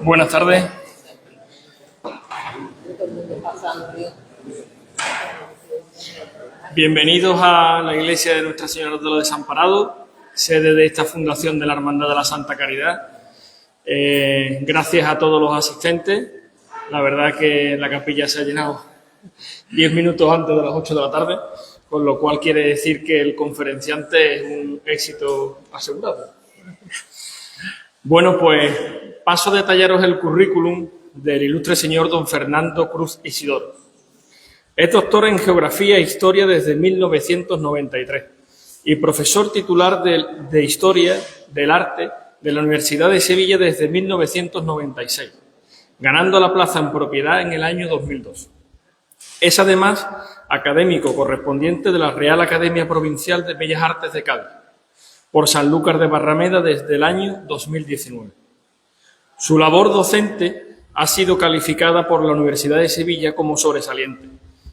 Buenas tardes. Bienvenidos a la iglesia de Nuestra Señora de los Desamparados, sede de esta fundación de la Hermandad de la Santa Caridad. Gracias a todos los asistentes. La verdad que la capilla se ha llenado 10 minutos antes de las 8 de la tarde, con lo cual quiere decir que el conferenciante es un éxito asegurado. Bueno, pues paso a detallaros el currículum del ilustre señor don Fernando Cruz Isidoro. Es doctor en Geografía e Historia desde 1993 y profesor titular de Historia del Arte de la Universidad de Sevilla desde 1996, ganando la plaza en propiedad en el año 2002. Es además académico correspondiente de la Real Academia Provincial de Bellas Artes de Cádiz, por Sanlúcar de Barrameda desde el año 2019. Su labor docente ha sido calificada por la Universidad de Sevilla como sobresaliente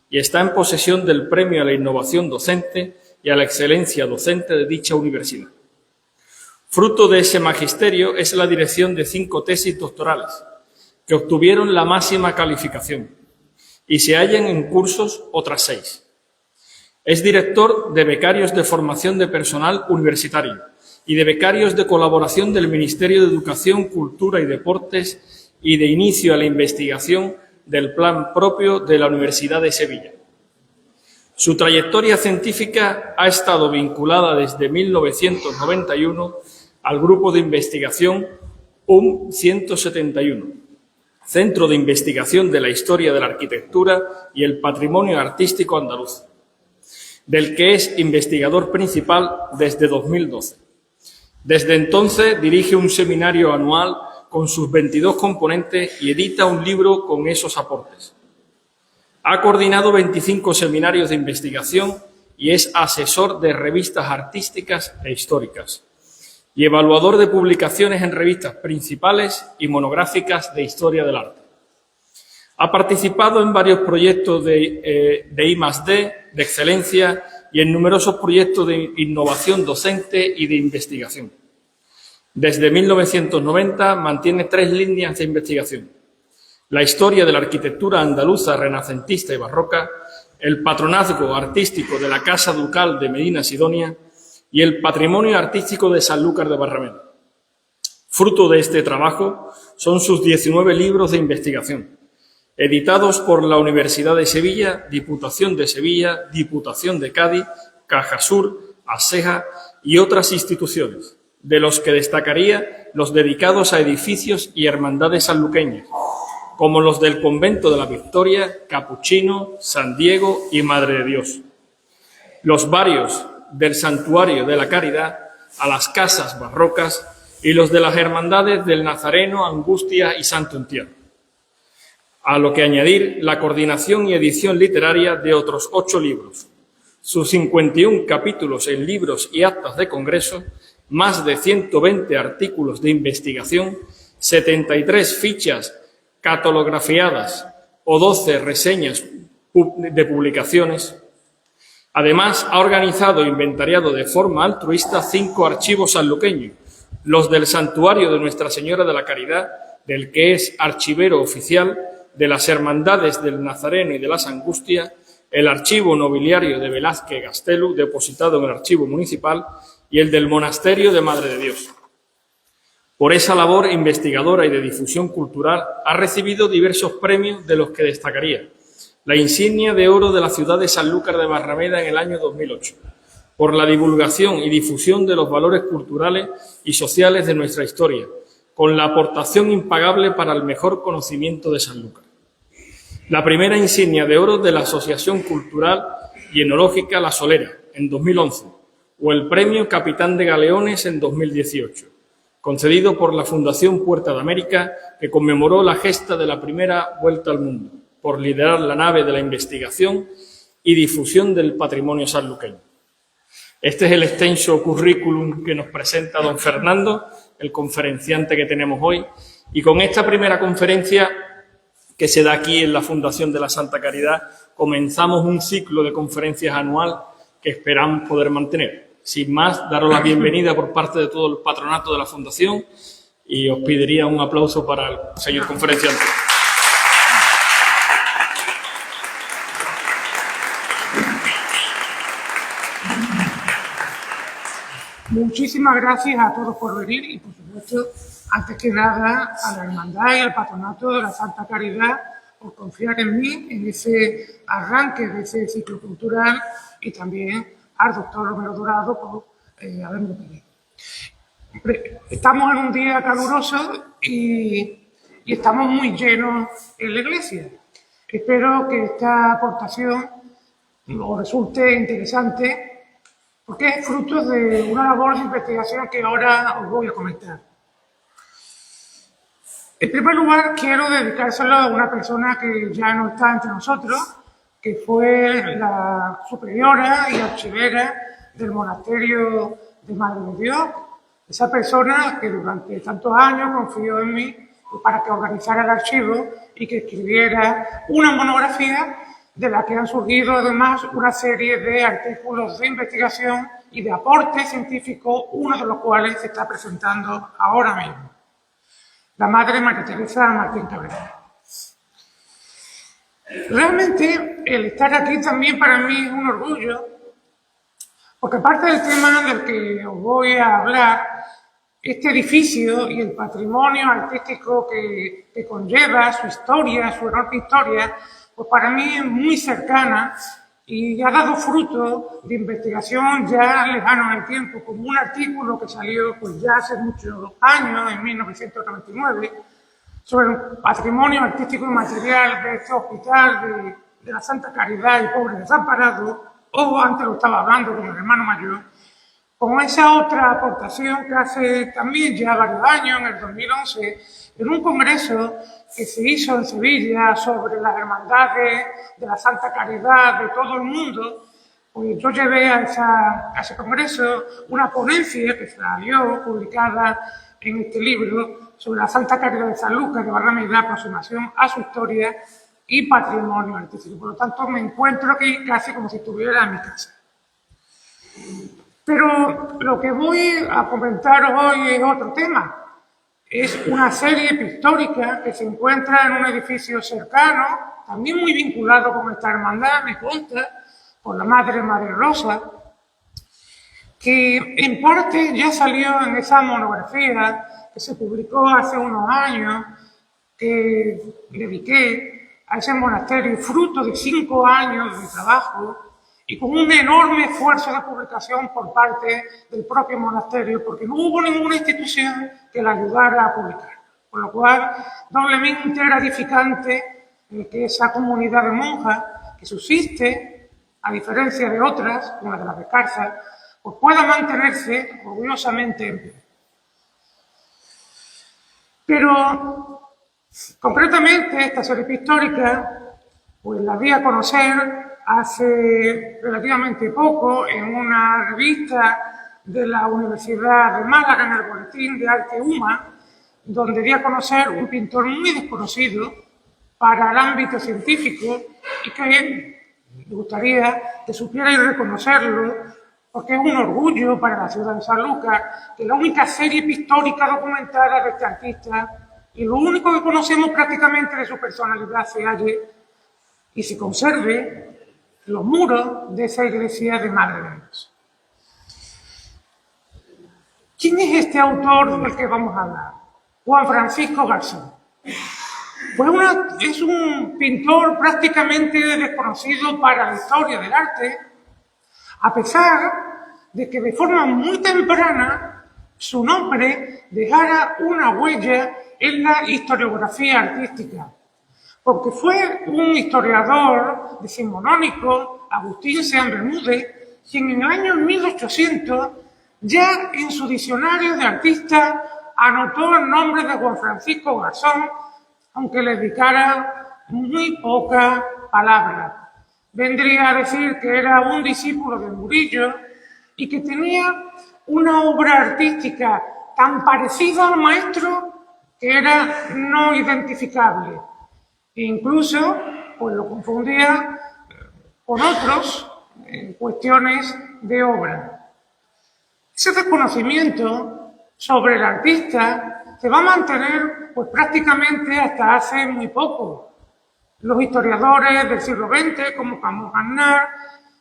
y está en posesión del Premio a la Innovación Docente y a la Excelencia Docente de dicha universidad. Fruto de ese magisterio es la dirección de 5 tesis doctorales, que obtuvieron la máxima calificación, y se hallan en cursos otras 6. Es director de becarios de formación de personal universitario y de becarios de colaboración del Ministerio de Educación, Cultura y Deportes y de inicio a la investigación del plan propio de la Universidad de Sevilla. Su trayectoria científica ha estado vinculada desde 1991 al grupo de investigación UM 171, Centro de Investigación de la Historia de la Arquitectura y el Patrimonio Artístico Andaluz, del que es investigador principal desde 2012. Desde entonces dirige un seminario anual con sus 22 componentes y edita un libro con esos aportes. Ha coordinado 25 seminarios de investigación y es asesor de revistas artísticas e históricas y evaluador de publicaciones en revistas principales y monográficas de historia del arte. Ha participado en varios proyectos de I+D, de excelencia, y en numerosos proyectos de innovación docente y de investigación. Desde 1990 mantiene 3 líneas de investigación: la historia de la arquitectura andaluza renacentista y barroca, el patronazgo artístico de la Casa Ducal de Medina Sidonia y el patrimonio artístico de Sanlúcar de Barrameda. Fruto de este trabajo son sus 19 libros de investigación, editados por la Universidad de Sevilla, Diputación de Sevilla, Diputación de Cádiz, Cajasur, ASEJA y otras instituciones, de los que destacaría los dedicados a edificios y hermandades sanluqueñas, como los del Convento de la Victoria, Capuchino, San Diego y Madre de Dios. Los varios del Santuario de la Caridad, a las casas barrocas y los de las hermandades del Nazareno, Angustia y Santo Entierro. A lo que añadir la coordinación y edición literaria de otros 8 libros, sus 51 capítulos en libros y actas de congreso, más de 120 artículos de investigación, 73 fichas catalografiadas o 12 reseñas de publicaciones. Además, ha organizado e inventariado de forma altruista 5 archivos sanluqueños, los del Santuario de Nuestra Señora de la Caridad, del que es archivero oficial, de las Hermandades del Nazareno y de las Angustias, el archivo nobiliario de Velázquez Gastelu, depositado en el archivo municipal, y el del Monasterio de Madre de Dios. Por esa labor investigadora y de difusión cultural ha recibido diversos premios, de los que destacaría la insignia de oro de la ciudad de Sanlúcar de Barrameda en el año 2008, por la divulgación y difusión de los valores culturales y sociales de nuestra historia, con la aportación impagable para el mejor conocimiento de Sanlúcar. La primera insignia de oro de la Asociación Cultural y Enológica La Solera, en 2011, o el Premio Capitán de Galeones en 2018, concedido por la Fundación Puerta de América, que conmemoró la gesta de la primera Vuelta al Mundo, por liderar la nave de la investigación y difusión del patrimonio sanluqueño. Este es el extenso currículum que nos presenta don Fernando, el conferenciante que tenemos hoy, y con esta primera conferencia que se da aquí en la Fundación de la Santa Caridad, comenzamos un ciclo de conferencias anual que esperamos poder mantener. sin más, daros la bienvenida por parte de todo el patronato de la Fundación y os pediría un aplauso para el señor conferenciante. Muchísimas gracias a todos por venir y, por supuesto, antes que nada, a la Hermandad y al Patronato de la Santa Caridad por confiar en mí, en ese arranque de ese ciclo cultural, y también al doctor Romero Dorado por haberme pedido. Estamos en un día caluroso y estamos muy llenos en la iglesia. Espero que esta aportación os resulte interesante, porque es fruto de una labor de investigación que ahora os voy a comentar. En primer lugar, quiero dedicárselo a una persona que ya no está entre nosotros, que fue la superiora y archivera del monasterio de Madre de Dios. Esa persona que durante tantos años confió en mí para que organizara el archivo y que escribiera una monografía de la que han surgido además una serie de artículos de investigación y de aporte científico, uno de los cuales se está presentando ahora mismo. La Madre María Teresa Martín Cabrera. Realmente el estar aquí también para mí es un orgullo, porque parte del tema del que os voy a hablar, este edificio y el patrimonio artístico que conlleva, su historia, su enorme historia, pues para mí es muy cercana y ha dado fruto de investigación ya lejano en el tiempo, como un artículo que salió pues ya hace muchos años, en 1999, sobre el patrimonio artístico y material de este hospital de la Santa Caridad y Pobres Desamparados, o antes lo estaba hablando con el hermano mayor, con esa otra aportación que hace también ya varios años, en el 2011, en un congreso que se hizo en Sevilla sobre las hermandades de la Santa Caridad de todo el mundo, pues yo llevé a ese congreso una ponencia que salió publicada en este libro sobre la Santa Caridad de San Lucas de Barrameda, aproximación a su historia y patrimonio artístico. Por lo tanto, me encuentro aquí casi como si estuviera en mi casa. Pero lo que voy a comentaros hoy es otro tema. Es una serie pictórica que se encuentra en un edificio cercano, también muy vinculado con esta hermandad, me consta, por la Madre María Rosa, que en parte ya salió en esa monografía que se publicó hace unos años, que dediqué a ese monasterio, fruto de 5 años de trabajo, y con un enorme esfuerzo de publicación por parte del propio monasterio, porque no hubo ninguna institución que la ayudara a publicar. Con lo cual, doblemente gratificante que esa comunidad de monjas que subsiste, a diferencia de otras, como la de las descalzas, pues pueda mantenerse orgullosamente en pie. Pero, concretamente, esta serie pictórica, pues la di a conocer hace relativamente poco en una revista de la Universidad de Málaga, en el Boletín de Arte UMA, donde di a conocer un pintor muy desconocido para el ámbito científico y que me gustaría que supierais reconocerlo, porque es un orgullo para la ciudad de San Lucas que la única serie pictórica documentada de este artista y lo único que conocemos prácticamente de su personalidad se halle y se conserve los muros de esa iglesia de Madre de Dios. ¿Quién es este autor del que vamos a hablar? Juan Francisco Garzón. Pues es un pintor prácticamente desconocido para la historia del arte, a pesar de que de forma muy temprana su nombre dejara una huella en la historiografía artística, porque fue un historiador decimonónico, Agustín Sean Bermúdez, quien en el año 1800, ya en su diccionario de artistas, anotó el nombre de Juan Francisco Garzón, aunque le dedicara muy pocas palabras. Vendría a decir que era un discípulo de Murillo y que tenía una obra artística tan parecida al maestro que era no identificable. E incluso pues lo confundía con otros en cuestiones de obra. Ese desconocimiento sobre el artista se va a mantener pues, prácticamente hasta hace muy poco. Los historiadores del siglo XX, como Camões Gannat,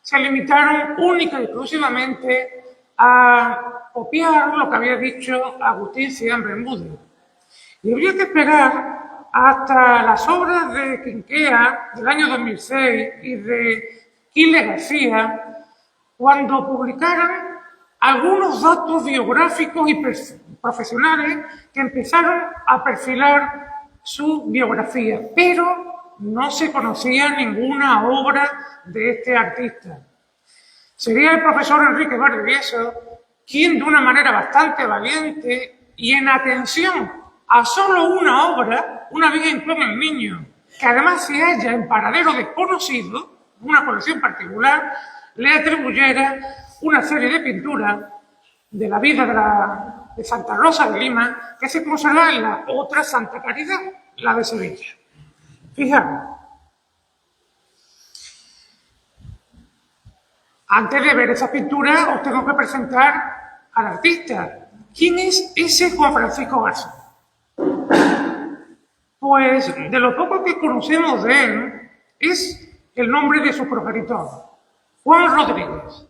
se limitaron única y exclusivamente a copiar lo que había dicho Agustín Cian Bermúdez. Y habría que esperar hasta las obras de Quinquea del año 2006 y de Quile García, cuando publicaran algunos datos biográficos y profesionales que empezaron a perfilar su biografía, pero no se conocía ninguna obra de este artista. Sería el profesor Enrique Valdivieso quien, de una manera bastante valiente y en atención a solo una obra, Una Virgen con el Niño, que además se halla en paradero desconocido, una colección particular, le atribuyera una serie de pinturas de la vida de Santa Rosa de Lima, que se conserva en la otra Santa Caridad, la de Sevilla. Fijaros. Antes de ver esa pintura, os tengo que presentar al artista. ¿Quién es ese Juan Francisco Garzón? Pues de lo poco que conocemos de él es el nombre de su progenitor, Juan Rodríguez.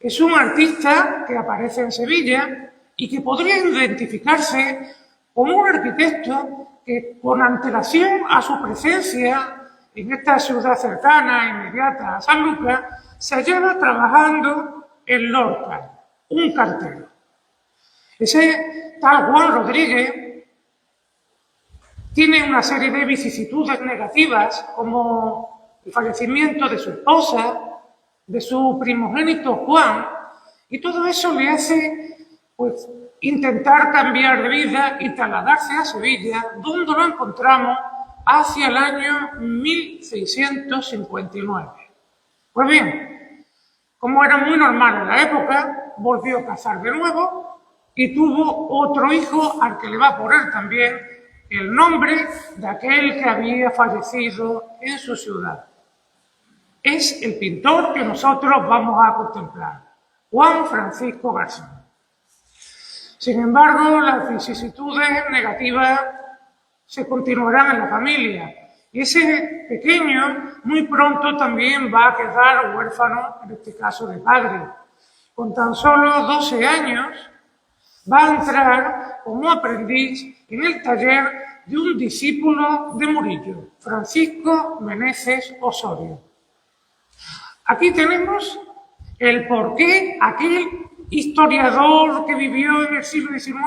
Es un artista que aparece en Sevilla y que podría identificarse como un arquitecto que, con antelación a su presencia en esta ciudad cercana, inmediata a San Lucas, se hallaba trabajando en Lorca, un cartero. Ese tal Juan Rodríguez tiene una serie de vicisitudes negativas, como el fallecimiento de su esposa, de su primogénito Juan, y todo eso le hace pues, intentar cambiar de vida y trasladarse a Sevilla, donde lo encontramos hacia el año 1659. Pues bien, como era muy normal en la época, volvió a casar de nuevo y tuvo otro hijo al que le va a poner también el nombre de aquel que había fallecido en su ciudad. Es el pintor que nosotros vamos a contemplar, Juan Francisco Garzón. Sin embargo, las vicisitudes negativas se continuarán en la familia y ese pequeño muy pronto también va a quedar huérfano, en este caso de padre. Con tan solo 12 años va a entrar como aprendiz en el taller de un discípulo de Murillo, Francisco Meneses Osorio. Aquí tenemos el por qué aquel historiador que vivió en el siglo XIX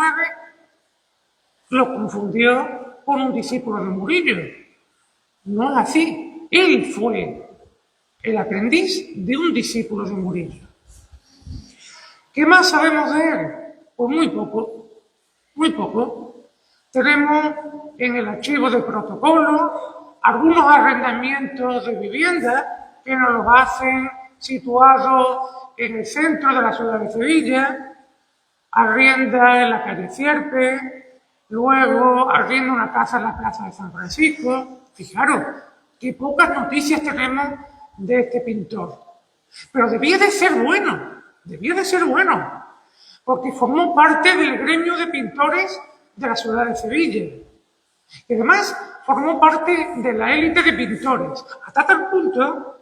lo confundió con un discípulo de Murillo. No es así. Él fue el aprendiz de un discípulo de Murillo. ¿Qué más sabemos de él? Pues muy poco, muy poco. Tenemos en el archivo de protocolo algunos arrendamientos de vivienda que nos los hacen situados en el centro de la ciudad de Sevilla, arrienda en la calle Sierpe, luego arrienda una casa en la plaza de San Francisco. Fijaros, qué pocas noticias tenemos de este pintor. Pero debía de ser bueno, porque formó parte del gremio de pintores de la ciudad de Sevilla. Y además formó parte de la élite de pintores, hasta tal punto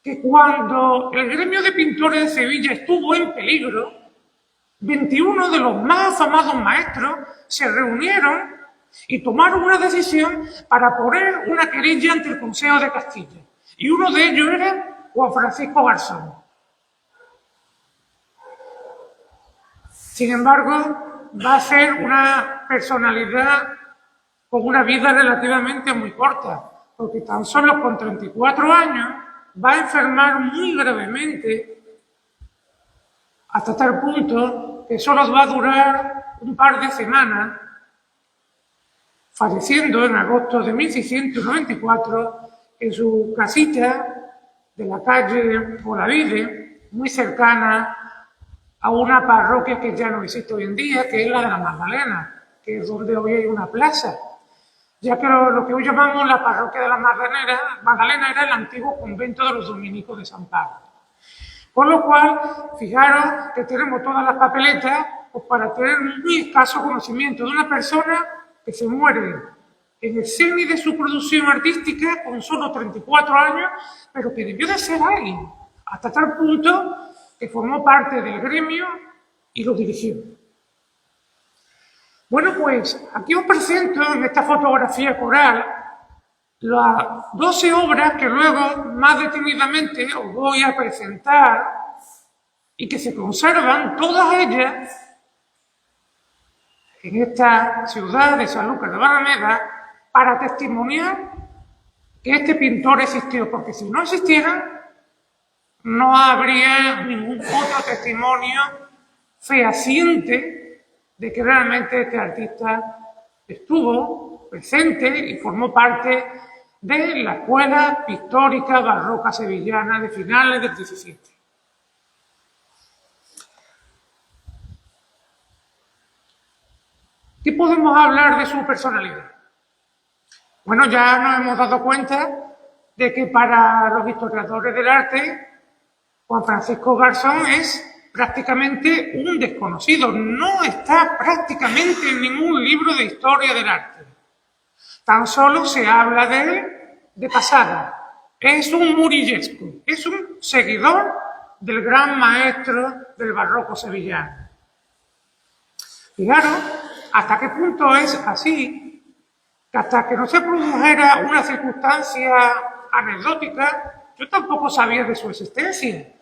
que cuando el gremio de pintores de Sevilla estuvo en peligro, 21 de los más afamados maestros se reunieron y tomaron una decisión para poner una querella ante el Consejo de Castilla. Y uno de ellos era Juan Francisco Garzón. Sin embargo, va a ser una personalidad con una vida relativamente muy corta, porque tan solo con 34 años va a enfermar muy gravemente, hasta tal punto que solo va a durar un par de semanas, falleciendo en agosto de 1694 en su casita de la calle Olavide, muy cercana a una parroquia que ya no existe hoy en día, que es la de la Magdalena, que es donde hoy hay una plaza, ya que lo que hoy llamamos la parroquia de la Magdalena era el antiguo convento de los dominicos de San Pablo. Con lo cual, fijaros que tenemos todas las papeletas pues, para tener muy escaso conocimiento de una persona que se muere en el cenit de su producción artística con solo 34 años, pero que debió de ser alguien, hasta tal punto que formó parte del gremio y lo dirigió. Bueno, pues aquí os presento en esta fotografía coral las 12 obras que luego más detenidamente os voy a presentar y que se conservan todas ellas en esta ciudad de Sanlúcar de Barrameda para testimoniar que este pintor existió, porque si no existiera no habría ningún otro testimonio fehaciente de que realmente este artista estuvo presente y formó parte de la escuela pictórica barroca sevillana de finales del XVII. ¿Qué podemos hablar de su personalidad? Bueno, ya nos hemos dado cuenta de que para los historiadores del arte, Juan Francisco Garzón es prácticamente un desconocido, no está prácticamente en ningún libro de historia del arte. Tan solo se habla de él de pasada. Es un murillesco, es un seguidor del gran maestro del barroco sevillano. Fijaros hasta qué punto es así, que hasta que no se produjera una circunstancia anecdótica, yo tampoco sabía de su existencia.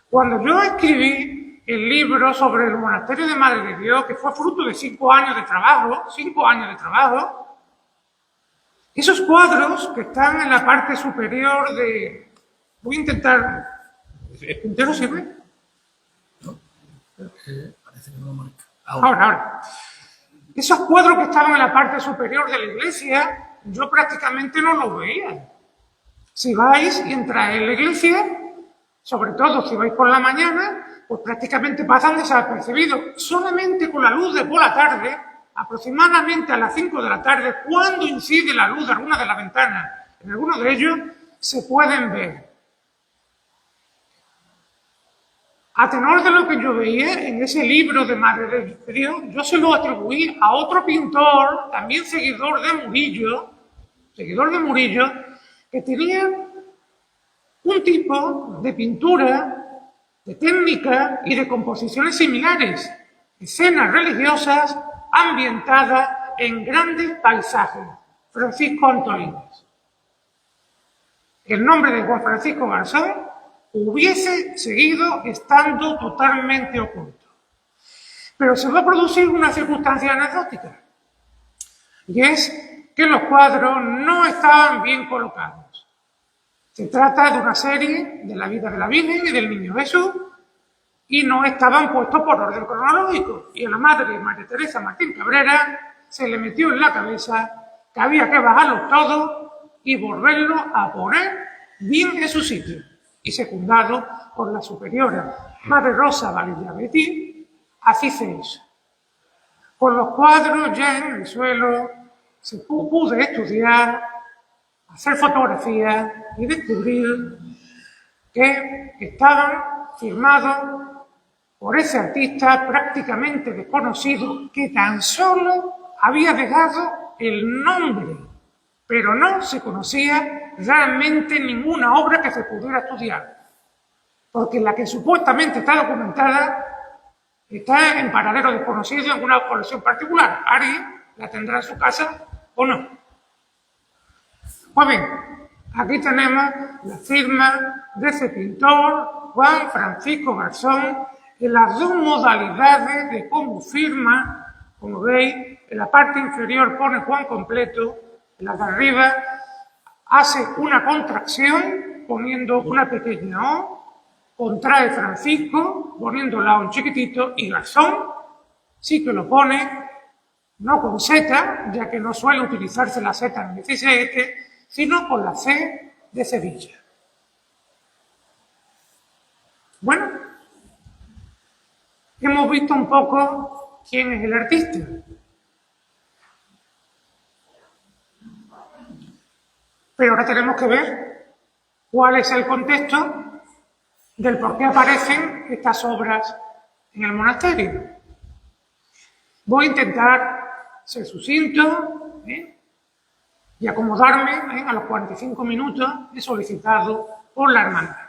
Cuando yo escribí el libro sobre el monasterio de Madre de Dios, que fue fruto de 5 años de trabajo, esos cuadros que están en la parte superior de... Voy a intentar... ¿El puntero sirve? No, parece que no lo marca. Ahora. Esos cuadros que estaban en la parte superior de la iglesia, yo prácticamente no los veía. Si vais y entráis en la iglesia, sobre todo si vais por la mañana, pues prácticamente pasan desapercibidos. Solamente con la luz de por la tarde, aproximadamente a las 5 de la tarde, cuando incide la luz de alguna de las ventanas, en alguno de ellos, se pueden ver. A tenor de lo que yo veía en ese libro de Madre de Dios, yo se lo atribuí a otro pintor, también seguidor de Murillo, que tenía un tipo de pintura, de técnica y de composiciones similares, escenas religiosas ambientadas en grandes paisajes, Francisco Antolínez. El nombre de Juan Francisco Garzón hubiese seguido estando totalmente oculto. Pero se va a producir una circunstancia anecdótica, y es que los cuadros no estaban bien colocados. Se trata de una serie de la vida de la Virgen y del Niño Jesús, y no estaban puestos por orden cronológico. Y a la madre María Teresa Martín Cabrera se le metió en la cabeza que había que bajarlos todos y volverlos a poner bien en su sitio. Y secundado por la superiora Madre Rosa Valilla Betty, así se hizo. Con los cuadros ya en el suelo, se pude estudiar, hacer fotografías y descubrir que estaban firmados por ese artista prácticamente desconocido que tan solo había dejado el nombre, pero no se conocía realmente ninguna obra que se pudiera estudiar, porque la que supuestamente está documentada está en paradero desconocido en una colección particular. Alguien la tendrá en su casa o no. Pues bien, aquí tenemos la firma de ese pintor, Juan Francisco Garzón, en las dos modalidades de cómo firma. Como veis, en la parte inferior pone Juan completo, en la de arriba hace una contracción poniendo una pequeña O, contrae Francisco poniendo la O en chiquitito, y Garzón sí que lo pone no con Z, ya que no suele utilizarse la Z en el 17, sino con la C de Sevilla. Bueno, hemos visto un poco quién es el artista. Pero ahora tenemos que ver cuál es el contexto del por qué aparecen estas obras en el monasterio. Voy a intentar ser sucinto y acomodarme a los 45 minutos solicitado por la hermandad.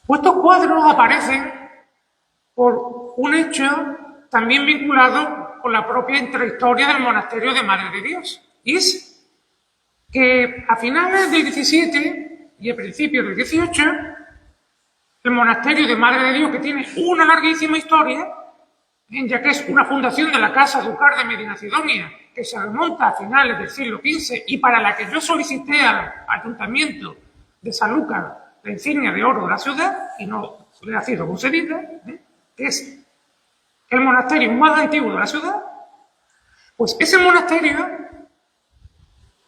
Pues estos cuadros aparecen por un hecho también vinculado con la propia intrahistoria del monasterio de Madre de Dios. Y es que a finales del 17 y a principios del 18, el monasterio de Madre de Dios, que tiene una larguísima historia, ya que es una fundación de la Casa Ducal de Medina-Sidonia, que se remonta a finales del siglo XV y para la que yo solicité al Ayuntamiento de Sanlúcar la insignia de oro de la ciudad, y no le ha sido concedida, que es el monasterio más antiguo de la ciudad, pues ese monasterio,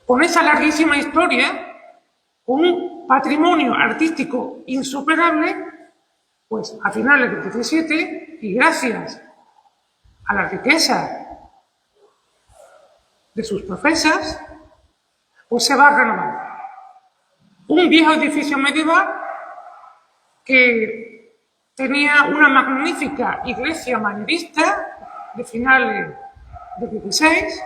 con esa larguísima historia, con un patrimonio artístico insuperable, pues a finales del 17, y gracias a la riqueza de sus profesas, pues se va a renovar. Un viejo edificio medieval que tenía una magnífica iglesia manierista de finales del 16,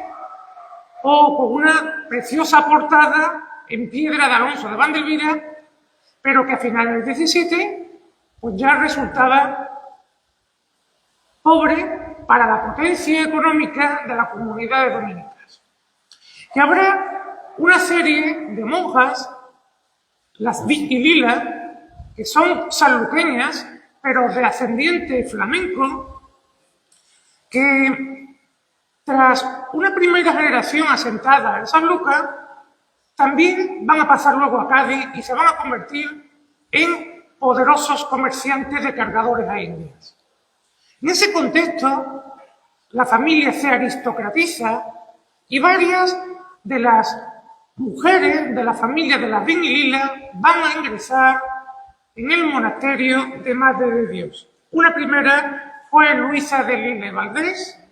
o con una preciosa portada en piedra de Alonso de Vandelvira, pero que a finales del 17 pues ya resultaba pobre para la potencia económica de la comunidad de dominicas. Y habrá una serie de monjas, las Vigilila, que son sanluqueñas, pero de ascendiente flamenco, que tras una primera generación asentada en Sanlúcar, también van a pasar luego a Cádiz y se van a convertir en poderosos comerciantes de cargadores a Indias. En ese contexto, la familia se aristocratiza y varias de las mujeres de la familia de las Vigilila van a ingresar en el monasterio de Madre de Dios. Una primera fue Luisa de Lila y Valdés,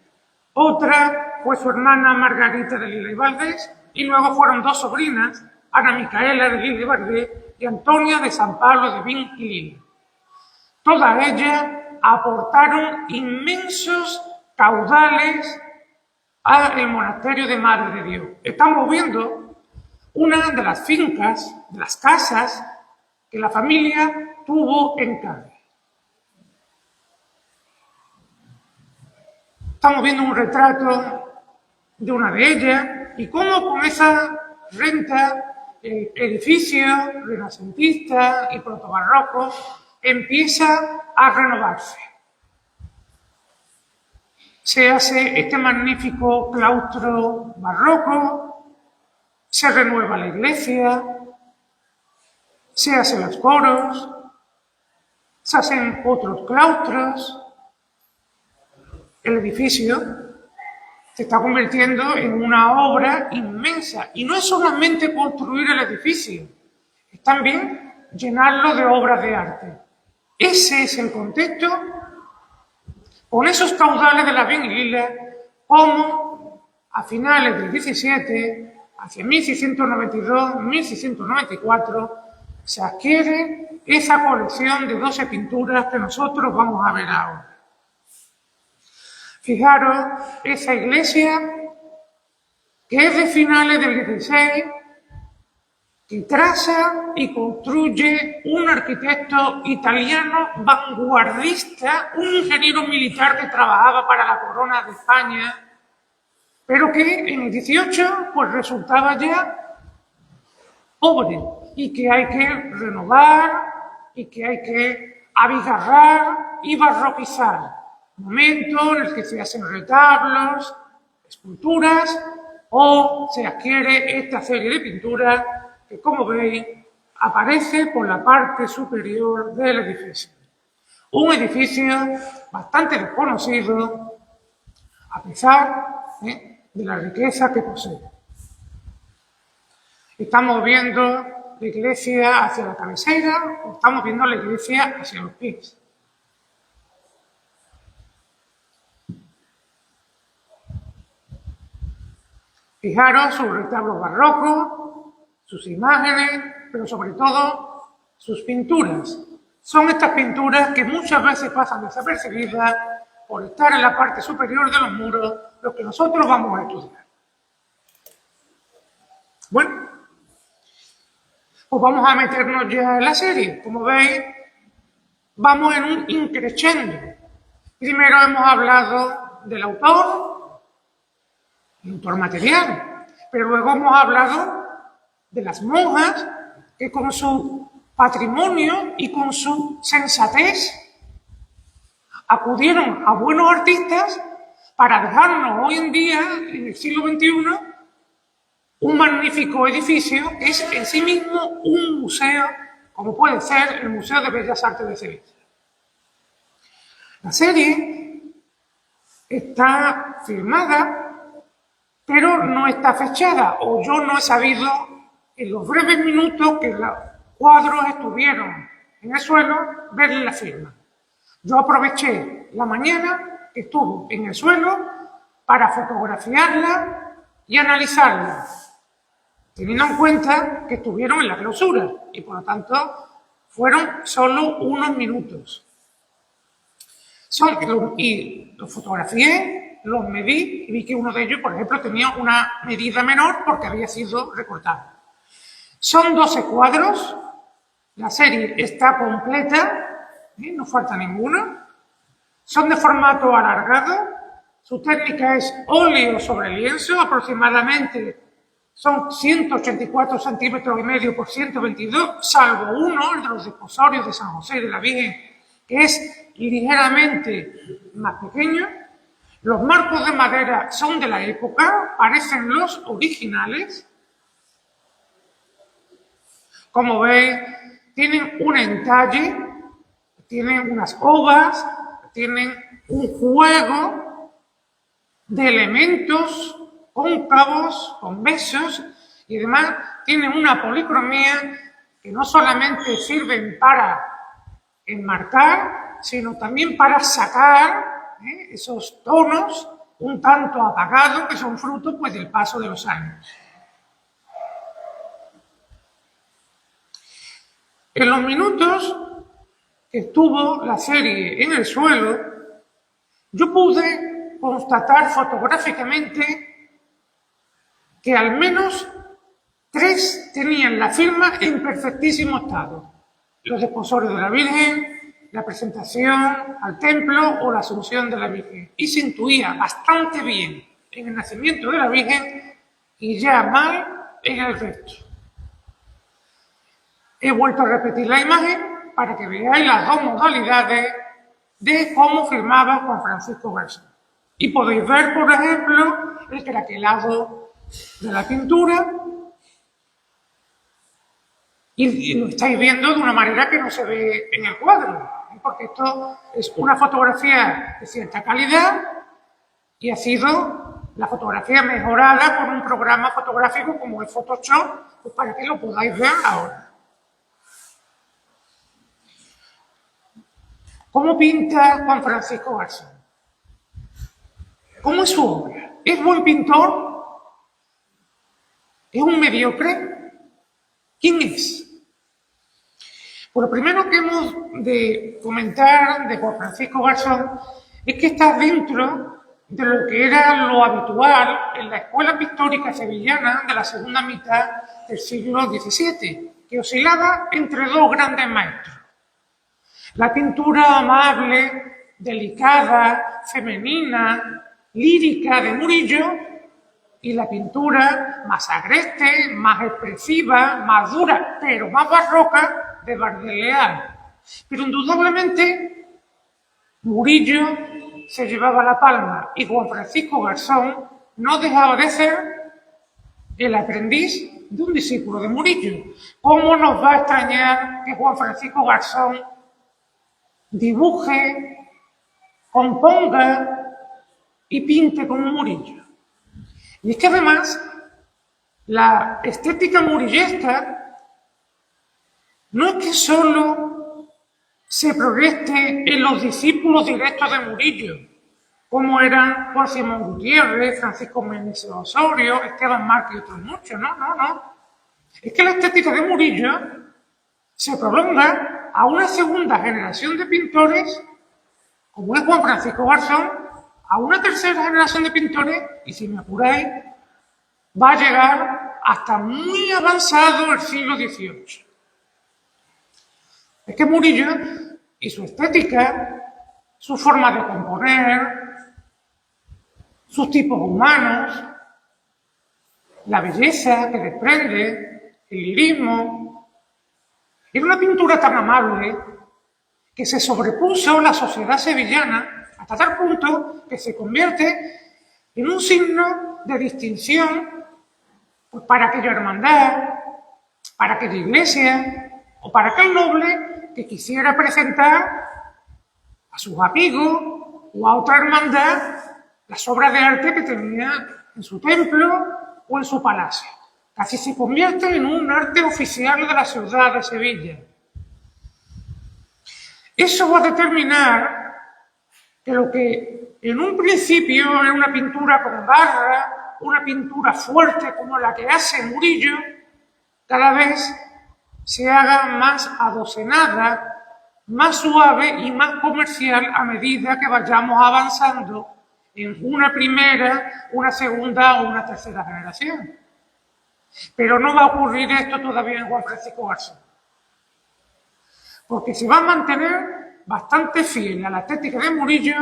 otra fue su hermana Margarita de Lila y Valdés, y luego fueron dos sobrinas, Ana Micaela de Lila y Valdés y Antonia de San Pablo de Vin y Lila. Todas ellas aportaron inmensos caudales al monasterio de Madre de Dios. Estamos viendo una de las fincas, de las casas que la familia tuvo en Cádiz. Estamos viendo un retrato de una de ellas y cómo con esa renta el edificio renacentista y protobarroco empieza a renovarse. Se hace este magnífico claustro barroco, se renueva la iglesia, se hacen los coros, se hacen otros claustros. El edificio se está convirtiendo en una obra inmensa. Y no es solamente construir el edificio, es también llenarlo de obras de arte. Ese es el contexto, con esos caudales de la Vigilila, como a finales del 17, hacia 1692, 1694, se adquiere esa colección de 12 pinturas que nosotros vamos a ver ahora. Fijaros, esa iglesia, que es de finales del 16, que traza y construye un arquitecto italiano vanguardista, un ingeniero militar que trabajaba para la corona de España, pero que en el 18 pues resultaba ya pobre y que hay que renovar y que hay que abigarrar y barroquizar. Momento en el que se hacen retablos, esculturas, o se adquiere esta serie de pinturas que, como veis, aparece por la parte superior del edificio. Un edificio bastante desconocido, a pesar de la riqueza que posee. Estamos viendo la iglesia hacia la cabecera, o estamos viendo la iglesia hacia los pies. Fijaros sus retablos barrocos, sus imágenes, pero sobre todo sus pinturas. Son estas pinturas que muchas veces pasan desapercibidas por estar en la parte superior de los muros, lo que nosotros vamos a estudiar. Bueno, pues vamos a meternos ya en la serie. Como veis, vamos en un increciendo. Primero hemos hablado del autor, el autor material, pero luego hemos hablado de las monjas que con su patrimonio y con su sensatez acudieron a buenos artistas para dejarnos hoy en día, en el siglo XXI, un magnífico edificio que es en sí mismo un museo, como puede ser el Museo de Bellas Artes de Sevilla. La serie está filmada, pero no está fechada, o yo no he sabido, en los breves minutos que los cuadros estuvieron en el suelo, verle la firma. Yo aproveché la mañana que estuvo en el suelo para fotografiarla y analizarla, teniendo en cuenta que estuvieron en la clausura y por lo tanto fueron solo unos minutos. Y los fotografié, los medí y vi que uno de ellos, por ejemplo, tenía una medida menor porque había sido recortado. Son 12 cuadros, la serie está completa, no falta ninguno, son de formato alargado, su técnica es óleo sobre lienzo, aproximadamente son 184 centímetros y medio por 122, salvo uno, el de los desposorios de San José y de la Virgen, que es ligeramente más pequeño. Los marcos de madera son de la época, parecen los originales. Como veis, tienen un entalle, tienen unas ovas, tienen un juego de elementos cóncavos, convexos, y además tienen una policromía que no solamente sirven para enmarcar, sino también para sacar esos tonos un tanto apagados que son fruto pues, del paso de los años. En los minutos que estuvo la serie en el suelo, yo pude constatar fotográficamente que al menos 3 tenían la firma en perfectísimo estado. Los desposorios de la Virgen, la presentación al templo o la Asunción de la Virgen. Y se intuía bastante bien en el nacimiento de la Virgen y ya mal en el resto. He vuelto a repetir la imagen para que veáis las dos modalidades de cómo firmaba Juan Francisco Garzón. Y podéis ver, por ejemplo, el craquelado de la pintura y lo estáis viendo de una manera que no se ve en el cuadro, porque esto es una fotografía de cierta calidad y ha sido la fotografía mejorada con un programa fotográfico como el Photoshop, pues para que lo podáis ver ahora. ¿Cómo pinta Juan Francisco Garzón? ¿Cómo es su obra? ¿Es buen pintor? ¿Es un mediocre? ¿Quién es? Pues lo primero que hemos de comentar de Juan Francisco Garzón es que está dentro de lo que era lo habitual en la escuela pictórica sevillana de la segunda mitad del siglo XVII, que oscilaba entre dos grandes maestros. La pintura amable, delicada, femenina, lírica de Murillo y la pintura más agreste, más expresiva, más dura, pero más barroca de Bardeleal. Pero indudablemente Murillo se llevaba la palma y Juan Francisco Garzón no dejaba de ser el aprendiz de un discípulo de Murillo. ¿Cómo nos va a extrañar que Juan Francisco Garzón dibuje, componga y pinte como Murillo? Y es que además la estética murillesca no es que solo se proyecte en los discípulos directos de Murillo, como eran Juan Simón Gutiérrez, Francisco Meneses Osorio, Esteban Márquez y otros muchos, no. Es que la estética de Murillo se prolonga a una segunda generación de pintores, como es Juan Francisco Garzón, a una tercera generación de pintores, y si me apuráis, va a llegar hasta muy avanzado el siglo XVIII. Es que Murillo y su estética, su forma de componer, sus tipos humanos, la belleza que desprende, el lirismo, era una pintura tan amable que se sobrepuso la sociedad sevillana hasta tal punto que se convierte en un signo de distinción pues, para aquella hermandad, para aquella iglesia o para aquel noble que quisiera presentar a sus amigos o a otra hermandad las obras de arte que tenía en su templo o en su palacio. Casi se convierte en un arte oficial de la ciudad de Sevilla. Eso va a determinar que lo que en un principio era una pintura con garra, una pintura fuerte como la que hace Murillo, cada vez se haga más adocenada, más suave y más comercial a medida que vayamos avanzando en una primera, una segunda o una tercera generación. Pero no va a ocurrir esto todavía en Juan Francisco Garzón, porque se va a mantener bastante fiel a la estética de Murillo,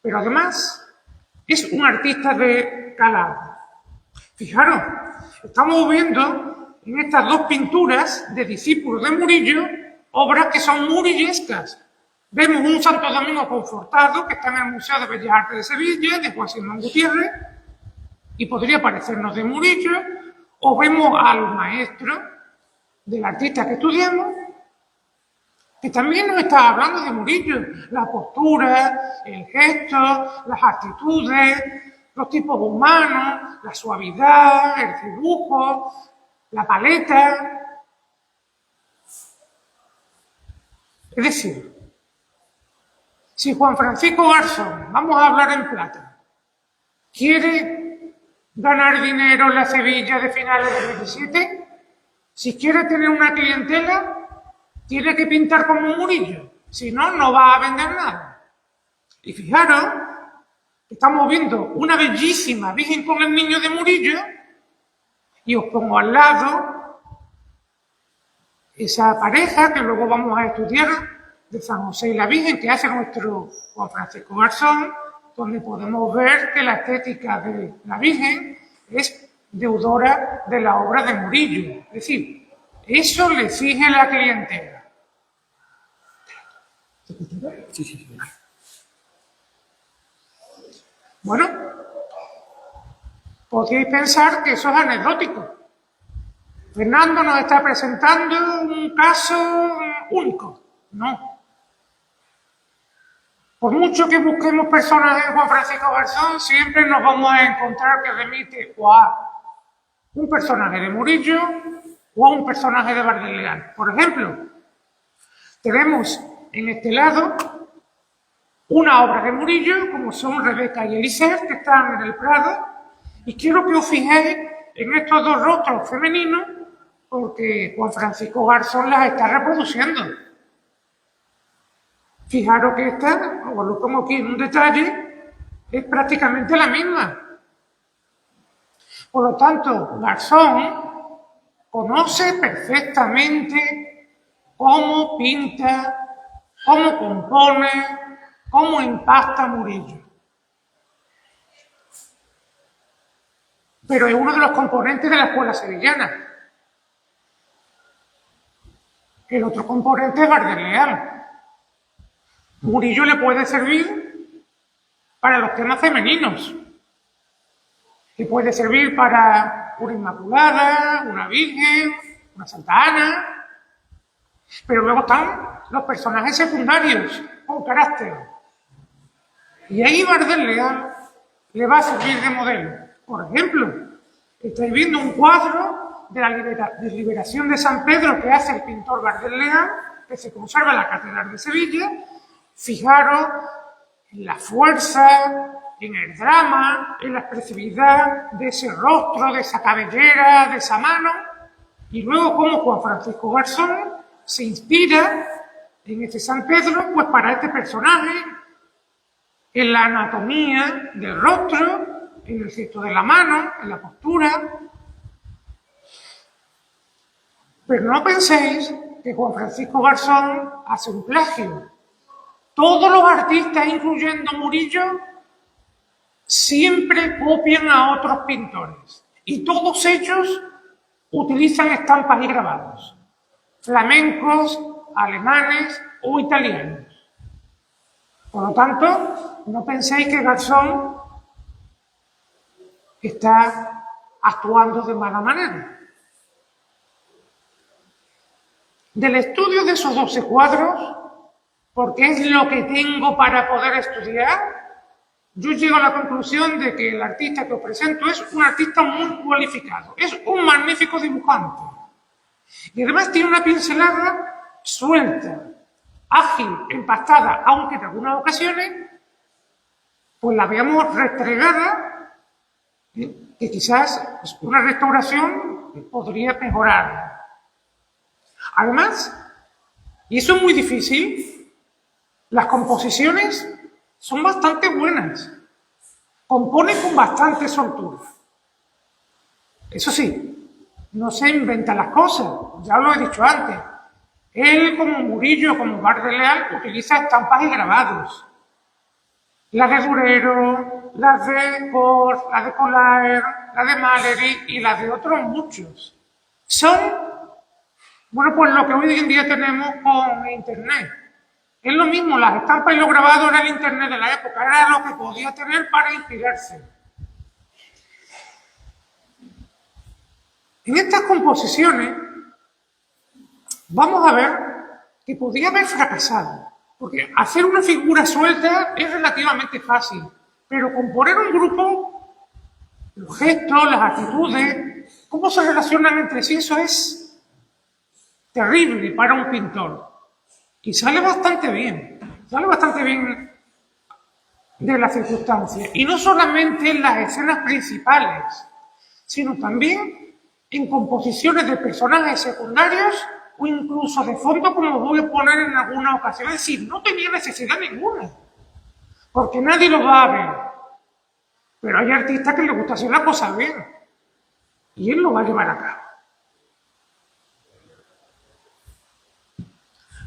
pero además es un artista de calado. Fijaros, estamos viendo en estas dos pinturas de discípulos de Murillo obras que son murillescas. Vemos un Santo Domingo Confortado que está en el Museo de Bellas Artes de Sevilla, de Juan Simón Gutiérrez, y podría parecernos de Murillo, o vemos al maestro del artista que estudiamos, que también nos está hablando de Murillo, la postura, el gesto, las actitudes, los tipos humanos, la suavidad, el dibujo, la paleta. Es decir, si Juan Francisco Garzón, vamos a hablar en plata, quiere ganar dinero en la Sevilla de finales del 17, si quiere tener una clientela, tiene que pintar como Murillo, si no, no va a vender nada. Y fijaros, estamos viendo una bellísima Virgen con el Niño de Murillo, y os pongo al lado esa pareja que luego vamos a estudiar de San José y la Virgen que hace nuestro Juan Francisco Garzón, donde podemos ver que la estética de la Virgen es deudora de la obra de Murillo. Es decir, eso le exige la clientela. Sí. Bueno, podríais pensar que eso es anecdótico. Fernando nos está presentando un caso único. No. Por mucho que busquemos personajes en Juan Francisco Garzón, siempre nos vamos a encontrar que remite o a un personaje de Murillo o a un personaje de Bardel-Leal. Por ejemplo, tenemos en este lado una obra de Murillo, como son Rebeca y Eliseo, que están en el Prado, y quiero que os fijéis en estos dos rostros femeninos, porque Juan Francisco Garzón las está reproduciendo. Fijaros que esta, os lo pongo aquí en un detalle, es prácticamente la misma. Por lo tanto, Garzón conoce perfectamente cómo pinta, cómo compone, cómo impacta Murillo. Pero es uno de los componentes de la escuela sevillana. El otro componente es Bardel-Leal. Murillo le puede servir para los temas femeninos. Le puede servir para una Inmaculada, una Virgen, una Santa Ana. Pero luego están los personajes secundarios con carácter. Y ahí Bardel-Leal le va a servir de modelo. Por ejemplo, estáis viendo un cuadro de la liberación de San Pedro que hace el pintor Bardel-Leal, que se conserva en la Catedral de Sevilla. Fijaros en la fuerza, en el drama, en la expresividad de ese rostro, de esa cabellera, de esa mano. Y luego como Juan Francisco Garzón se inspira en este San Pedro, pues para este personaje, en la anatomía del rostro, en el gesto de la mano, en la postura. Pero no penséis que Juan Francisco Garzón hace un plagio. Todos los artistas, incluyendo Murillo, siempre copian a otros pintores. Y todos ellos utilizan estampas y grabados, flamencos, alemanes o italianos. Por lo tanto, no penséis que Garzón está actuando de mala manera. Del estudio de esos 12 cuadros, porque es lo que tengo para poder estudiar, yo llego a la conclusión de que el artista que os presento es un artista muy cualificado, es un magnífico dibujante. Y además tiene una pincelada suelta, ágil, empastada, aunque en algunas ocasiones pues la veamos restregada, que quizás una restauración podría mejorar. Además, y eso es muy difícil, las composiciones son bastante buenas, compone con bastante soltura. Eso sí, no se inventa las cosas, ya lo he dicho antes. Él, como Murillo, como Bar de Leal, utiliza estampas y grabados. Las de Durero, las de Corf, las de Collaert, las de Malery y las de otros muchos. Son, bueno, pues lo que hoy en día tenemos con Internet. Es lo mismo, las estampas y los grabados era el Internet de la época, era lo que podía tener para inspirarse. En estas composiciones vamos a ver que podía haber fracasado, porque hacer una figura suelta es relativamente fácil, pero componer un grupo, los gestos, las actitudes, cómo se relacionan entre sí, eso es terrible para un pintor. Y sale bastante bien de las circunstancias. Y no solamente en las escenas principales, sino también en composiciones de personajes secundarios o incluso de fondo, como voy a poner en alguna ocasión. Es decir, no tenía necesidad ninguna, porque nadie lo va a ver. Pero hay artistas que les gusta hacer la cosa bien, y él lo va a llevar a cabo.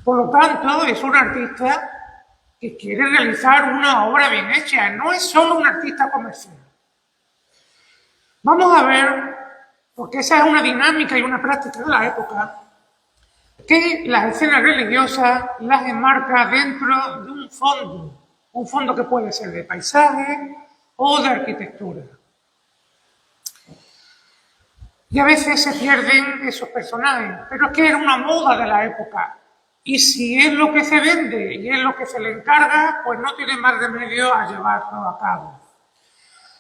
Por lo tanto, es un artista que quiere realizar una obra bien hecha, no es solo un artista comercial. Vamos a ver, porque esa es una dinámica y una práctica de la época, que las escenas religiosas las enmarca dentro de un fondo que puede ser de paisaje o de arquitectura. Y a veces se pierden esos personajes, pero es que era una moda de la época. Y si es lo que se vende y es lo que se le encarga, pues no tiene más remedio a llevarlo a cabo.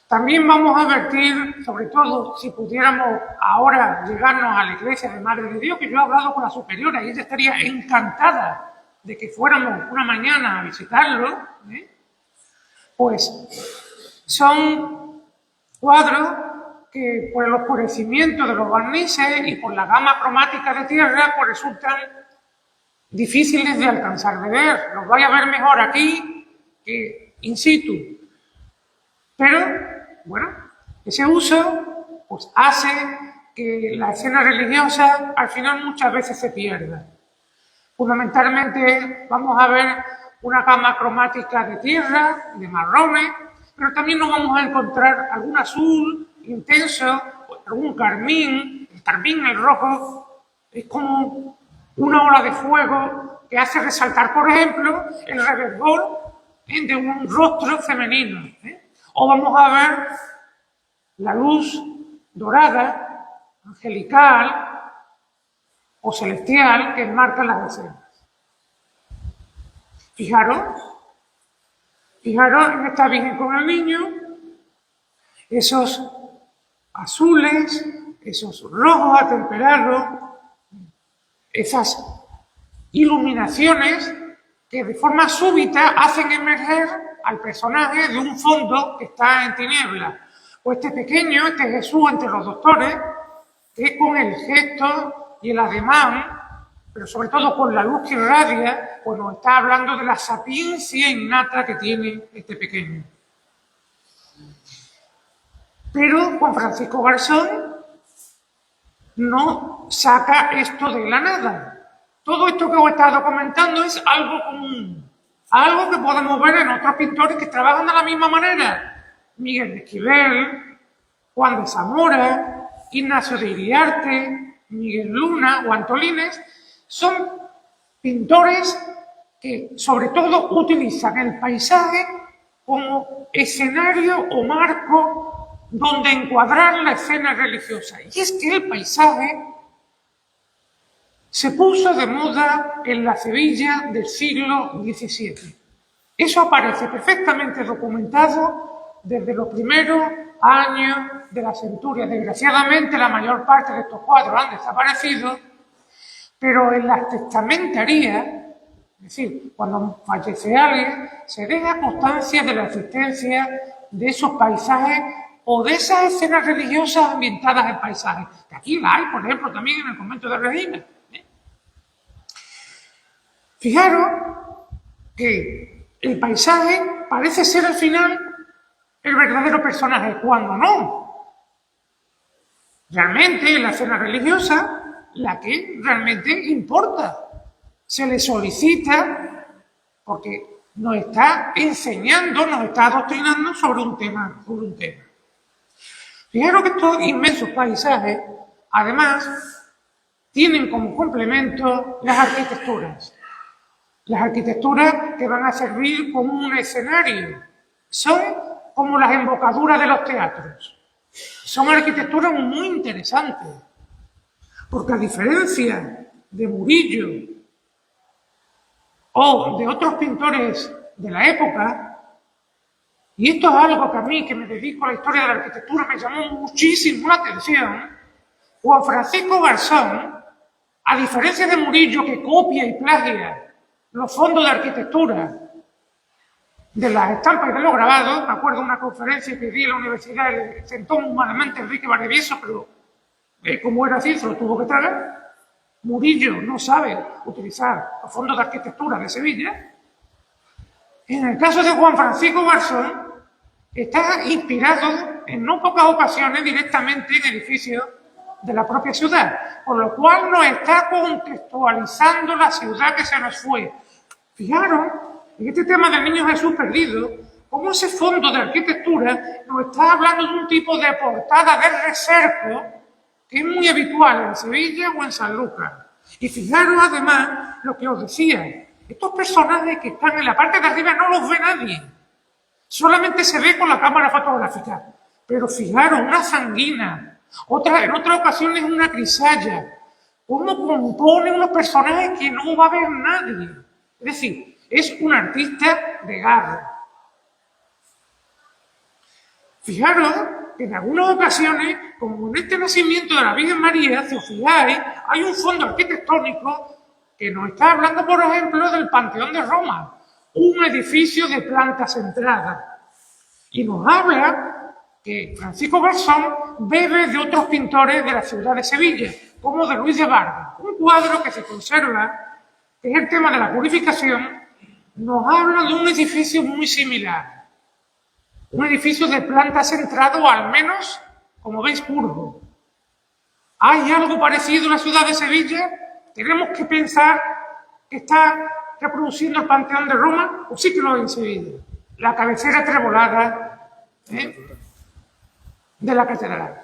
También vamos a advertir, sobre todo si pudiéramos ahora llegarnos a la iglesia de Madre de Dios, que yo he hablado con la superiora y ella estaría encantada de que fuéramos una mañana a visitarlo, pues son cuadros que por el oscurecimiento de los barnices y por la gama cromática de tierra pues resultan difíciles de alcanzar de ver. Los vais a ver mejor aquí que in situ. Pero, bueno, ese uso pues hace que la escena religiosa al final muchas veces se pierda. Fundamentalmente vamos a ver una gama cromática de tierra, de marrones, pero también nos vamos a encontrar algún azul intenso, algún carmín. El carmín, el rojo, es como una ola de fuego que hace resaltar, por ejemplo, el reverdor de un rostro femenino. O vamos a ver la luz dorada, angelical o celestial que enmarca las escenas. Fijaros en esta Virgen con el Niño, esos azules, esos rojos atemperados, esas iluminaciones que de forma súbita hacen emerger al personaje de un fondo que está en tinieblas. O este pequeño, este Jesús entre los doctores, que con el gesto y el ademán pero sobre todo con la luz que irradia, pues nos está hablando de la sapiencia innata que tiene este pequeño. Pero Juan Francisco Garzón no saca esto de la nada. Todo esto que os he estado comentando es algo común, algo que podemos ver en otros pintores que trabajan de la misma manera. Miguel de Esquivel, Juan de Zamora, Ignacio de Iriarte, Miguel Luna o Antolínez son pintores que sobre todo utilizan el paisaje como escenario o marco donde encuadrar la escena religiosa. Y es que el paisaje se puso de moda en la Sevilla del siglo XVII. Eso aparece perfectamente documentado desde los primeros años de la centuria. Desgraciadamente, la mayor parte de estos cuadros han desaparecido, pero en las testamentarías, es decir, cuando fallece alguien, se deja constancia de la existencia de esos paisajes o de esas escenas religiosas ambientadas en paisajes. Que aquí la hay, por ejemplo, también en el convento de Regina. Fijaros que el paisaje parece ser al final el verdadero personaje, cuando no. Realmente es la escena religiosa la que realmente importa. Se le solicita porque nos está enseñando, nos está adoctrinando sobre un tema. Fijaros que estos inmensos paisajes, además, tienen como complemento las arquitecturas. Las arquitecturas que van a servir como un escenario. Son como las embocaduras de los teatros. Son arquitecturas muy interesantes. Porque a diferencia de Murillo o de otros pintores de la época, y esto es algo que a mí, que me dedico a la historia de la arquitectura, me llamó muchísimo la atención, Juan Francisco Garzón, a diferencia de Murillo, que copia y plagia los fondos de arquitectura de las estampas y de los grabados, me acuerdo de una conferencia que di en la universidad, le sentó muy malamente Enrique Valdivieso, pero como era así, se lo tuvo que tragar. Murillo no sabe utilizar los fondos de arquitectura de Sevilla. En el caso de Juan Francisco Garzón, está inspirado en no pocas ocasiones directamente en edificios de la propia ciudad, por lo cual nos está contextualizando la ciudad que se nos fue. Fijaros, en este tema del Niño Jesús perdido, cómo ese fondo de arquitectura nos está hablando de un tipo de portada de recerco que es muy habitual en Sevilla o en Sanlúcar. Y fijaros además lo que os decía, estos personajes que están en la parte de arriba no los ve nadie, solamente se ve con la cámara fotográfica. Pero fijaros, una sanguina, en otras ocasiones una crisalla, cómo componen los personajes que no va a ver nadie. Es decir, es un artista de garra. Fijaros que en algunas ocasiones, como en este nacimiento de la Virgen María, si os fijáis, hay un fondo arquitectónico que nos está hablando, por ejemplo, del Panteón de Roma, un edificio de planta centrada. Y nos habla que Francisco Garzón bebe de otros pintores de la ciudad de Sevilla, como de Luis de Barba. Un cuadro que se conserva, que es el tema de la purificación, nos habla de un edificio muy similar. Un edificio de planta centrada, o al menos, como veis, curvo. ¿Hay algo parecido en la ciudad de Sevilla? ¿Tenemos que pensar que está reproduciendo el Panteón de Roma? ¿O sí que lo hay en Sevilla? La cabecera trebolada de la catedral.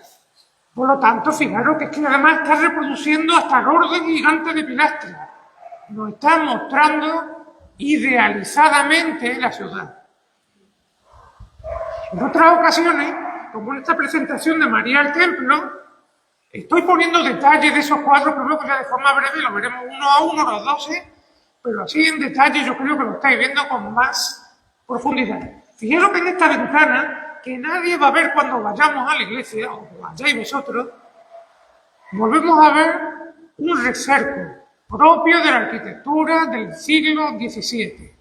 Por lo tanto, fijaros que es que además está reproduciendo hasta el orden gigante de pilastras. Nos está mostrando idealizadamente la ciudad. En otras ocasiones, como en esta presentación de María al Templo, estoy poniendo detalles de esos cuadros, pero luego ya de forma breve lo veremos uno a uno, los 12, pero así en detalle yo creo que lo estáis viendo con más profundidad. Fijaros que en esta ventana, que nadie va a ver cuando vayamos a la iglesia, o vayáis vosotros, volvemos a ver un recerco propio de la arquitectura del siglo XVII.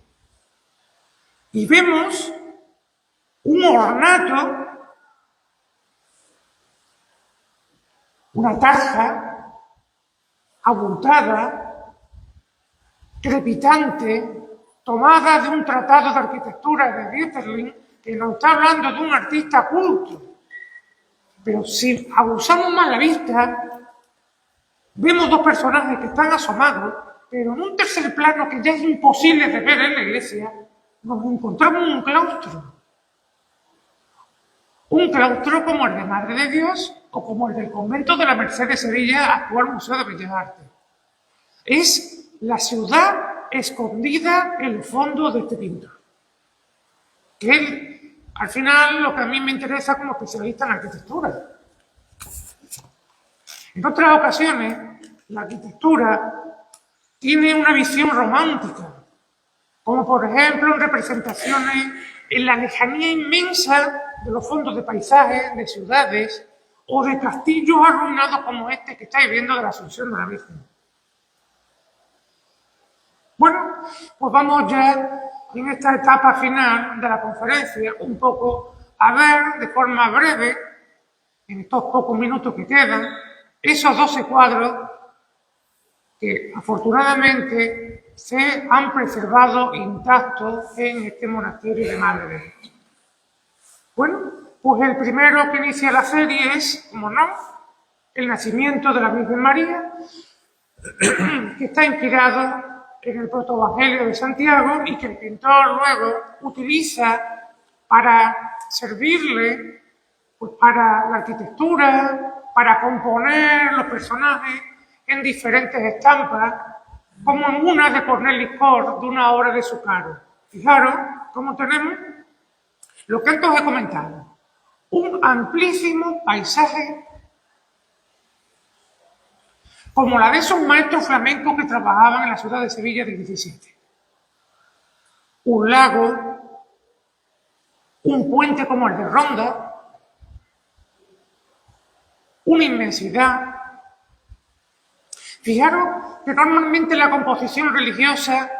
Y vemos un ornato, una tarja abultada, crepitante, tomada de un tratado de arquitectura de Dieterling, que nos está hablando de un artista culto. Pero si abusamos más la vista, vemos dos personajes que están asomados, pero en un tercer plano que ya es imposible de ver en la iglesia, nos encontramos un claustro. Un claustro como el de Madre de Dios o como el del convento de la Merced de Sevilla, actual Museo de Bellas Artes. Es la ciudad escondida en el fondo de este pintor. Que él, al final, lo que a mí me interesa como especialista en arquitectura. En otras ocasiones, la arquitectura tiene una visión romántica, como por ejemplo en representaciones en la lejanía inmensa de los fondos de paisajes, de ciudades o de castillos arruinados como este que estáis viendo de la Asunción de la Virgen. Bueno, pues vamos ya en esta etapa final de la conferencia un poco a ver de forma breve, en estos pocos minutos que quedan, esos 12 cuadros que afortunadamente se han preservado intactos en este monasterio de Madre de Dios. Bueno, pues el primero que inicia la serie es, como no, el nacimiento de la Virgen María, que está inspirado en el protoevangelio de Santiago y que el pintor luego utiliza para servirle pues, para la arquitectura, para componer los personajes en diferentes estampas, como en una de Cornelis Cort, de una obra de Zucaro. Fijaros cómo tenemos lo que antes he comentado, un amplísimo paisaje como la de esos maestros flamencos que trabajaban en la ciudad de Sevilla del 17. Un lago, un puente como el de Ronda, una inmensidad. Fijaros que normalmente la composición religiosa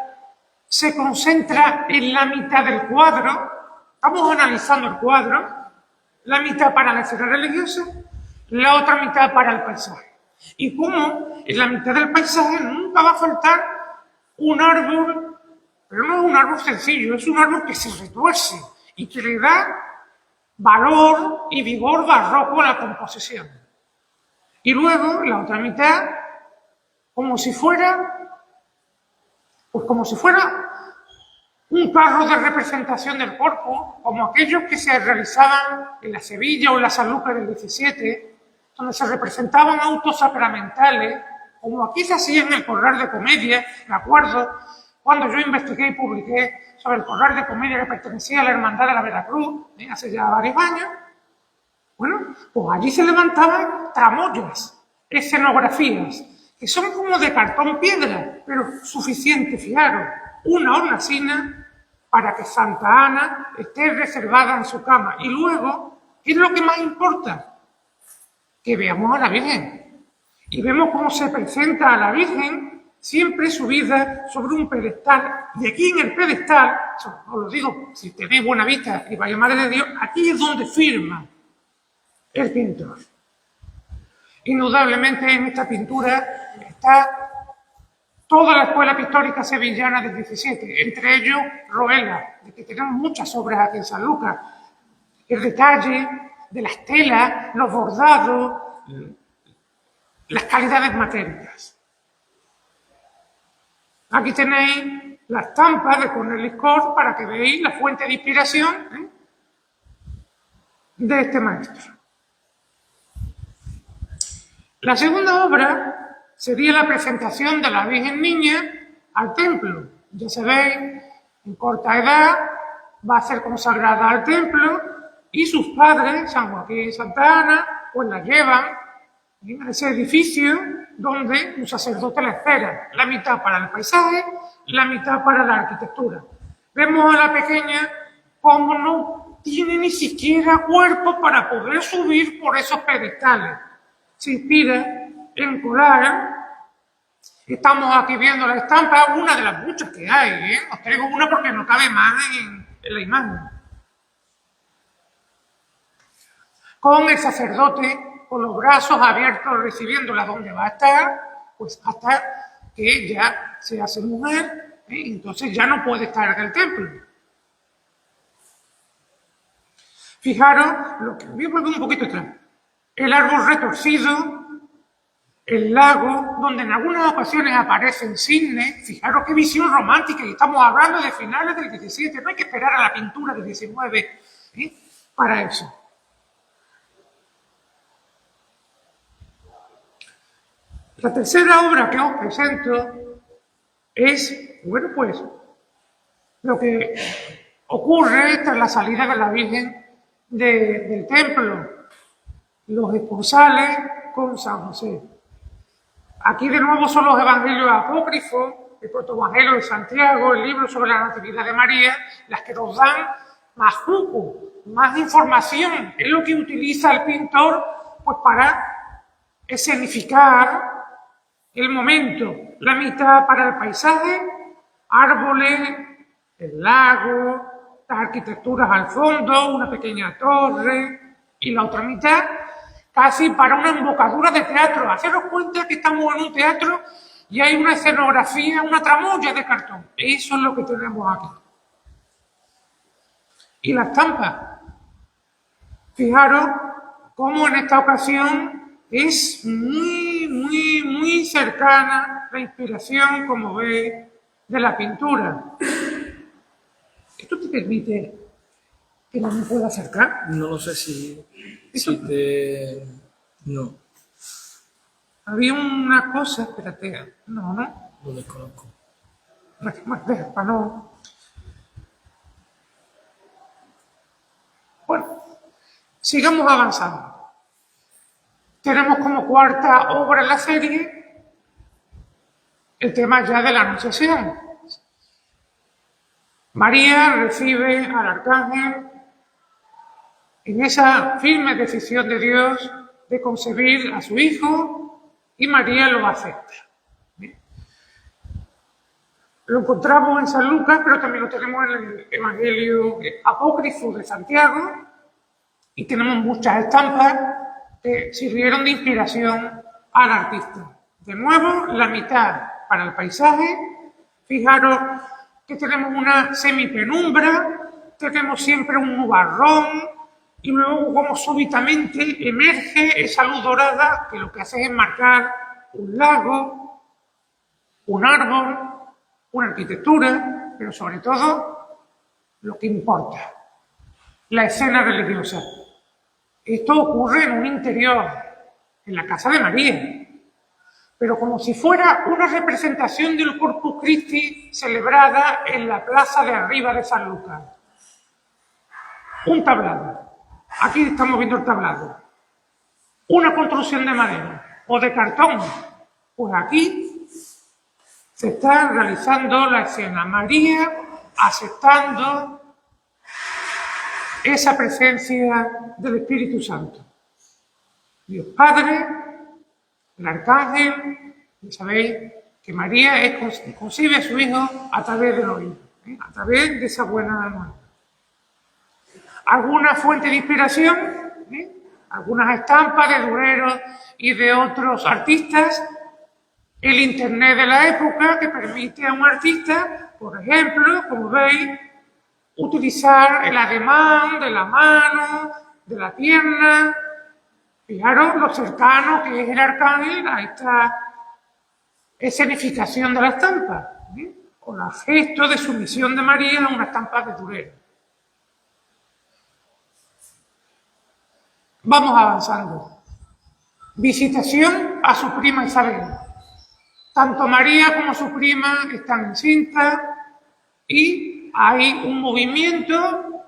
se concentra en la mitad del cuadro. Estamos analizando el cuadro, la mitad para la escena religiosa, la otra mitad para el paisaje. Y como en la mitad del paisaje nunca va a faltar un árbol, pero no es un árbol sencillo, es un árbol que se retuerce y que le da valor y vigor barroco a la composición. Y luego la otra mitad, como si fuera un carro de representación del cuerpo, como aquellos que se realizaban en la Sevilla o en la San Lucas del 17, donde se representaban autos sacramentales, como aquí se hacía en el Corral de Comedia. Me acuerdo cuando yo investigué y publiqué sobre el Corral de Comedia que pertenecía a la Hermandad de la Veracruz, hace ya varios años. Bueno, pues allí se levantaban tramoyas, escenografías, que son como de cartón piedra, pero suficiente, fijaros, una hornacina para que Santa Ana esté reservada en su cama. Y luego, ¿qué es lo que más importa? Que veamos a la Virgen. Y vemos cómo se presenta a la Virgen, siempre subida sobre un pedestal. Y aquí en el pedestal, os lo digo, si tenéis buena vista y vais a Madre de Dios, aquí es donde firma el pintor. Indudablemente en esta pintura está toda la escuela pictórica sevillana del 17, entre ellos Roela, de que tenemos muchas obras aquí en San Lucas. El detalle de las telas, los bordados, las calidades matéricas. Aquí tenéis la estampa de Cornelis Cort para que veáis la fuente de inspiración de este maestro. La segunda obra sería la presentación de la Virgen Niña al templo. Ya sabéis, en corta edad va a ser consagrada al templo y sus padres, San Joaquín y Santa Ana, pues la llevan a ese edificio donde un sacerdote la espera. La mitad para el paisaje, la mitad para la arquitectura. Vemos a la pequeña como no tiene ni siquiera cuerpo para poder subir por esos pedestales. Se inspira en colar. Estamos aquí viendo la estampa, una de las muchas que hay. Os traigo una porque no cabe más en la imagen. Con el sacerdote con los brazos abiertos recibiéndola donde va a estar, pues hasta que ya se hace mujer, y entonces ya no puede estar en el templo. Fijaros, voy a volver un poquito atrás, el árbol retorcido, el lago, donde en algunas ocasiones aparecen cisnes. Fijaros qué visión romántica, y estamos hablando de finales del 17, no hay que esperar a la pintura del 19 para eso. La tercera obra que os presento es, bueno, pues, lo que ocurre tras la salida de la Virgen del templo, los esponsales con San José. Aquí de nuevo son los evangelios apócrifos, el protoevangelio de Santiago, el libro sobre la Natividad de María, las que nos dan más jugo, más información. Es lo que utiliza el pintor pues para escenificar el momento. La mitad para el paisaje, árboles, el lago, las arquitecturas al fondo, una pequeña torre, y la otra mitad casi para una embocadura de teatro. Haceros cuenta que estamos en un teatro y hay una escenografía, una tramoya de cartón. Eso es lo que tenemos aquí. Y la estampa. Fijaros cómo en esta ocasión es muy cercana la inspiración, como veis, de la pintura. ¿Esto te permite que no me pueda acercar? No lo sé si No, Había una cosa, espérate, no. lo desconozco. Deja, para no. Bueno, sigamos avanzando. Tenemos como cuarta obra en la serie el tema ya de la Anunciación. María recibe al arcángel en esa firme decisión de Dios de concebir a su hijo, y María lo acepta. Lo encontramos en San Lucas, pero también lo tenemos en el Evangelio apócrifo de Santiago, y tenemos muchas estampas que sirvieron de inspiración al artista. De nuevo, la mitad para el paisaje. Fijaros que tenemos una semipenumbra, tenemos siempre un nubarrón, y luego como súbitamente emerge esa luz dorada que lo que hace es marcar un lago, un árbol, una arquitectura, pero sobre todo lo que importa, la escena religiosa. Esto ocurre en un interior, en la casa de María, pero como si fuera una representación del Corpus Christi celebrada en la plaza de arriba de San Lucas. Un tablado. Aquí estamos viendo el tablado. Una construcción de madera o de cartón. Pues aquí se está realizando la escena. María aceptando esa presencia del Espíritu Santo. Dios Padre, el arcángel, y sabéis que María concibe a su hijo a través del oído, a través de esa buena nueva. Alguna fuente de inspiración, algunas estampas de Durero y de otros artistas, el internet de la época que permite a un artista, por ejemplo, como veis, utilizar el ademán de la mano, de la pierna. Fijaros lo cercano que es el arcángel a esta escenificación de la estampa, con el gesto de sumisión de María a una estampa de Durero. Vamos avanzando. Visitación a su prima Isabel. Tanto María como su prima están encintas y hay un movimiento.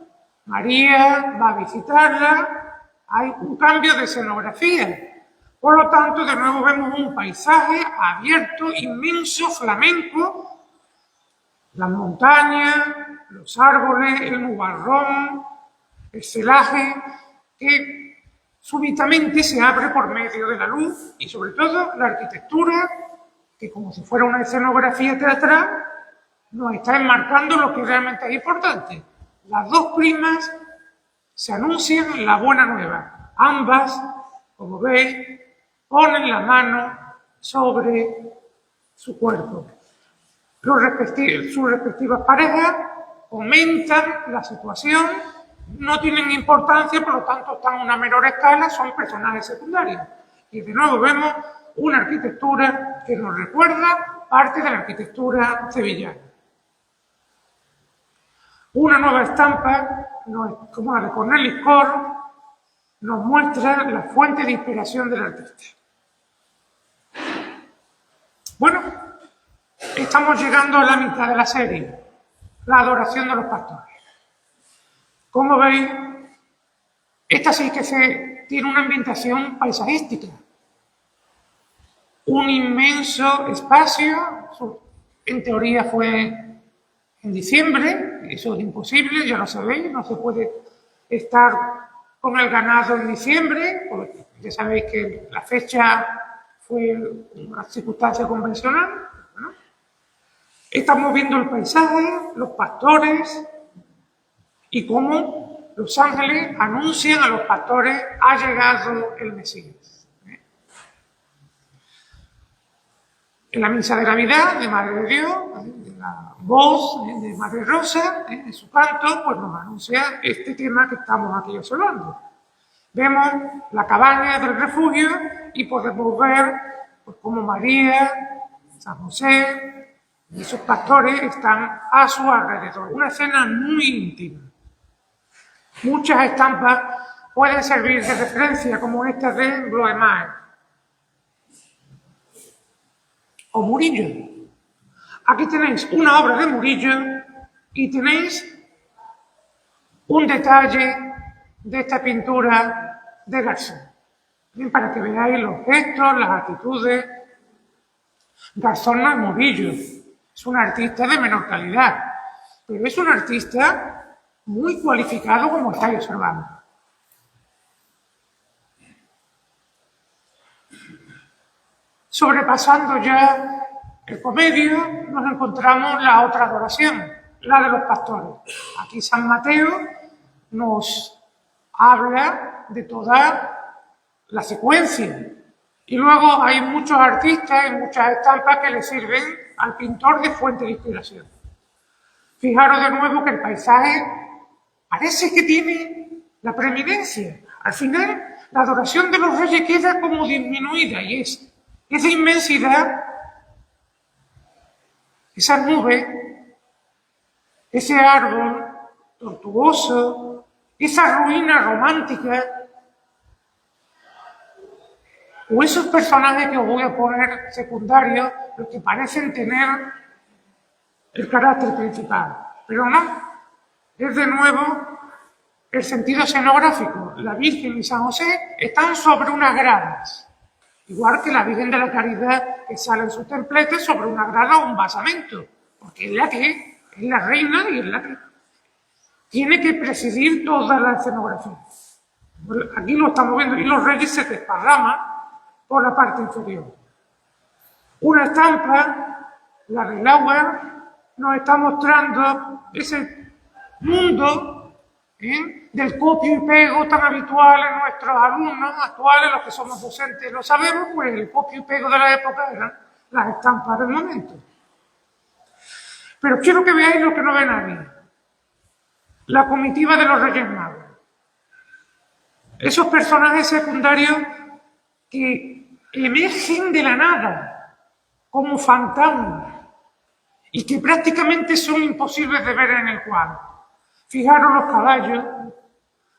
María va a visitarla, hay un cambio de escenografía. Por lo tanto, de nuevo vemos un paisaje abierto, inmenso, flamenco, las montañas, los árboles, el nubarrón, el celaje, que súbitamente se abre por medio de la luz y sobre todo la arquitectura, que como si fuera una escenografía teatral, nos está enmarcando lo que realmente es importante. Las dos primas se anuncian la buena nueva. Ambas, como veis, ponen la mano sobre su cuerpo. Sus respectivas parejas comentan la situación, no tienen importancia, por lo tanto están a una menor escala, son personajes secundarios. Y de nuevo vemos una arquitectura que nos recuerda parte de la arquitectura sevillana. Una nueva estampa, como la de Cornelis Cor, nos muestra la fuente de inspiración del artista. Bueno, estamos llegando a la mitad de la serie, la adoración de los pastores. Como veis, esta sí que tiene una ambientación paisajística. Un inmenso espacio, en teoría fue en diciembre, eso es imposible, ya lo sabéis, no se puede estar con el ganado en diciembre, porque ya sabéis que la fecha fue una circunstancia convencional, ¿no? Estamos viendo el paisaje, los pastores y cómo los ángeles anuncian a los pastores: ha llegado el Mesías. En la misa de Navidad de Madre de Dios, en la voz de Madre Rosa, en su canto, pues nos anuncia este tema que estamos aquí observando. Vemos la cabaña del refugio y podemos ver pues, cómo María, San José y sus pastores están a su alrededor. Una escena muy íntima. Muchas estampas pueden servir de referencia, como esta de Bloemaer o Murillo. Aquí tenéis una obra de Murillo y tenéis un detalle de esta pintura de Garzón. Bien, para que veáis los gestos, las actitudes. Garzón no es Murillo, es un artista de menor calidad, pero es un artista muy cualificado, como estáis observando. Sobrepasando ya el comedio, nos encontramos la otra adoración, la de los pastores. Aquí San Mateo nos habla de toda la secuencia. Y luego hay muchos artistas y muchas estampas que le sirven al pintor de fuente de inspiración. Fijaros de nuevo que el paisaje parece que tiene la preeminencia. Al final, la adoración de los reyes queda como disminuida y es esa inmensidad, esa nube, ese árbol tortuoso, esa ruina romántica, o esos personajes que os voy a poner secundarios, los que parecen tener el carácter principal. Pero no, es de nuevo el sentido escenográfico. La Virgen y San José están sobre unas gradas, igual que la Virgen de la Caridad que sale en su templete sobre una grada o un basamento, porque es la que es la reina y es la que tiene que presidir toda la escenografía. Aquí lo estamos viendo y los reyes se desparraman por la parte inferior. Una estampa, la de Lauer, nos está mostrando ese mundo del copio y pego tan habitual en nuestros alumnos actuales, los que somos docentes lo sabemos, pues el copio y pego de la época eran las estampas del momento. Pero quiero que veáis lo que no ve nadie. La comitiva de los Reyes Magos. Esos personajes secundarios que emergen de la nada como fantasmas y que prácticamente son imposibles de ver en el cuadro. Fijaros los caballos,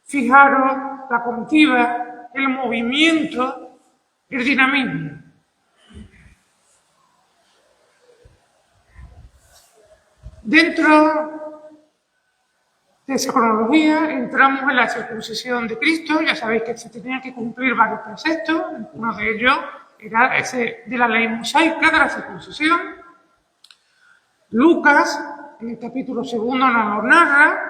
fijaros la comitiva, el movimiento, el dinamismo. Dentro de esa cronología entramos en la circuncisión de Cristo. Ya sabéis que se tenían que cumplir varios preceptos. Uno de ellos era ese de la ley mosaica de la circuncisión. Lucas, en el capítulo 2, nos lo narra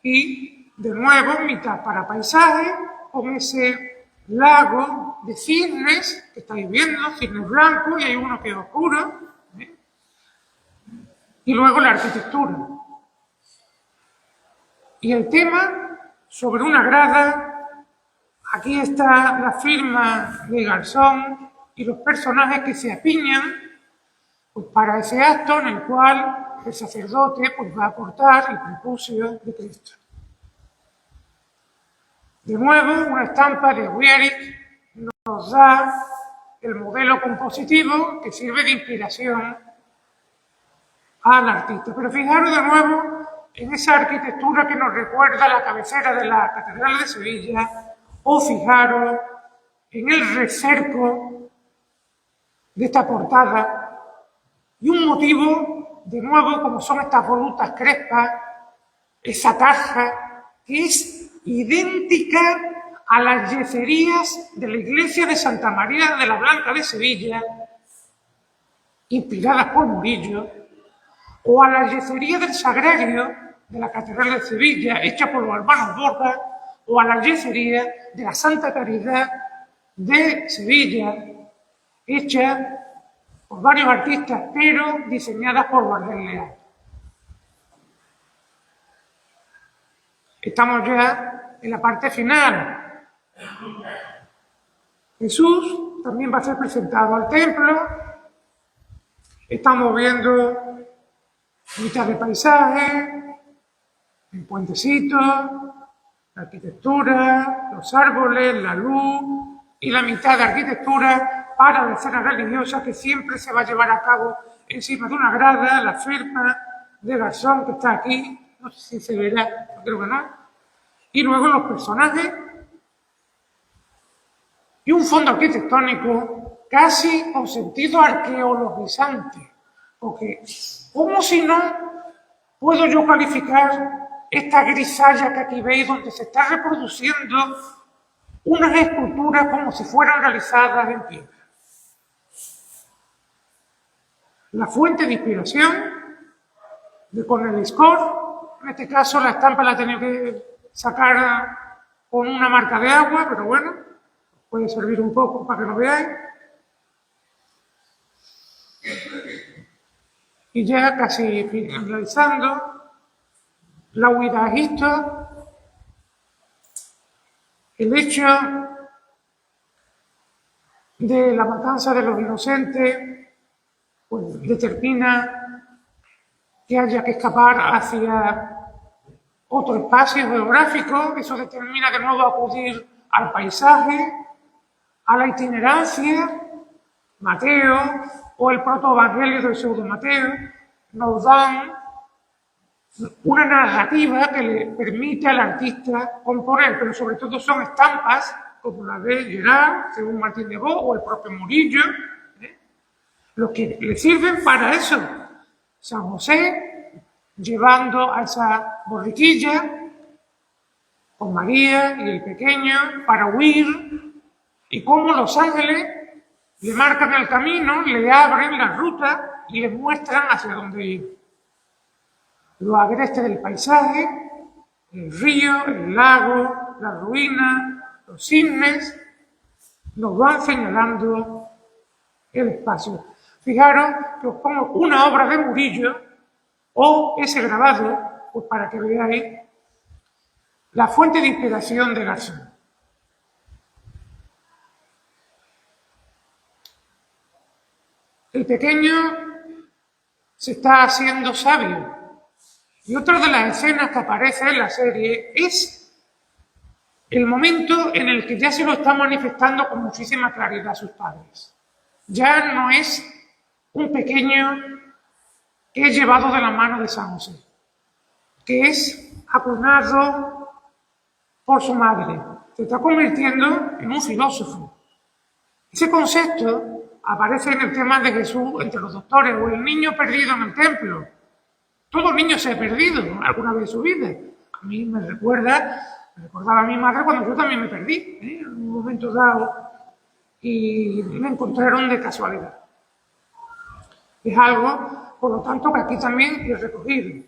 y, de nuevo, mitad para paisaje, con ese lago de cisnes que estáis viendo, cisnes blancos, y hay uno que es oscuro. Y luego la arquitectura. Y el tema sobre una grada, aquí está la firma de Garzón y los personajes que se apiñan pues para ese acto en el cual el sacerdote pues, va a aportar el prepucio de Cristo. De nuevo, una estampa de Wierig nos da el modelo compositivo que sirve de inspiración al artista. Pero fijaros de nuevo en esa arquitectura que nos recuerda la cabecera de la Catedral de Sevilla, o fijaros en el recerco de esta portada y un motivo, de nuevo, como son estas volutas crespas, esa tarja que es idéntica a las yeserías de la iglesia de Santa María de la Blanca de Sevilla, inspiradas por Murillo, o a la yesería del Sagrario de la Catedral de Sevilla, hecha por los hermanos Borja, o a la yesería de la Santa Caridad de Sevilla, hecha por varios artistas, pero diseñadas por Gardel Leal. Estamos ya en la parte final. Jesús también va a ser presentado al templo. Estamos viendo mitad de paisaje, el puentecito, la arquitectura, los árboles, la luz y la mitad de arquitectura para la escena religiosa que siempre se va a llevar a cabo encima de una grada, la firma de Garzón que está aquí, no sé si se verá, creo que no, y luego los personajes y un fondo arquitectónico casi con sentido arqueologizante, porque ¿cómo si no puedo yo calificar esta grisalla que aquí veis donde se está reproduciendo unas esculturas como si fueran realizadas en piedra? La fuente de inspiración de Cornelis Cor, en este caso la estampa la he tenido que sacar con una marca de agua, pero bueno, puede servir un poco para que lo veáis. Y ya casi finalizando, la huida a Egipto, el hecho de la matanza de los inocentes, pues determina que haya que escapar hacia otro espacio geográfico, eso determina de nuevo acudir al paisaje, a la itinerancia. Mateo o el protoevangelio del pseudo Mateo nos dan una narrativa que le permite al artista componer, pero sobre todo son estampas como la de Gerard, según Martín de Bo, o el propio Murillo, los que le sirven para eso. San José llevando a esa borriquilla con María y el pequeño para huir, y cómo los ángeles le marcan el camino, le abren la ruta y le muestran hacia dónde ir. Lo agreste del paisaje, el río, el lago, la ruina, los cisnes, nos van señalando el espacio. Fijaros que os pongo una obra de Murillo o ese grabado, pues para que veáis la fuente de inspiración de Garzón. El pequeño se está haciendo sabio. Y otra de las escenas que aparece en la serie es el momento en el que ya se lo está manifestando con muchísima claridad a sus padres. Ya no es un pequeño que es llevado de la mano de San José, que es acunado por su madre. Se está convirtiendo en un filósofo. Ese concepto aparece en el tema de Jesús entre los doctores, o el niño perdido en el templo. Todo niño se ha perdido alguna vez en su vida. A mí me recordaba a mi madre cuando yo también me perdí, en un momento dado, y me encontraron de casualidad. Es algo, por lo tanto, que aquí también es recogido.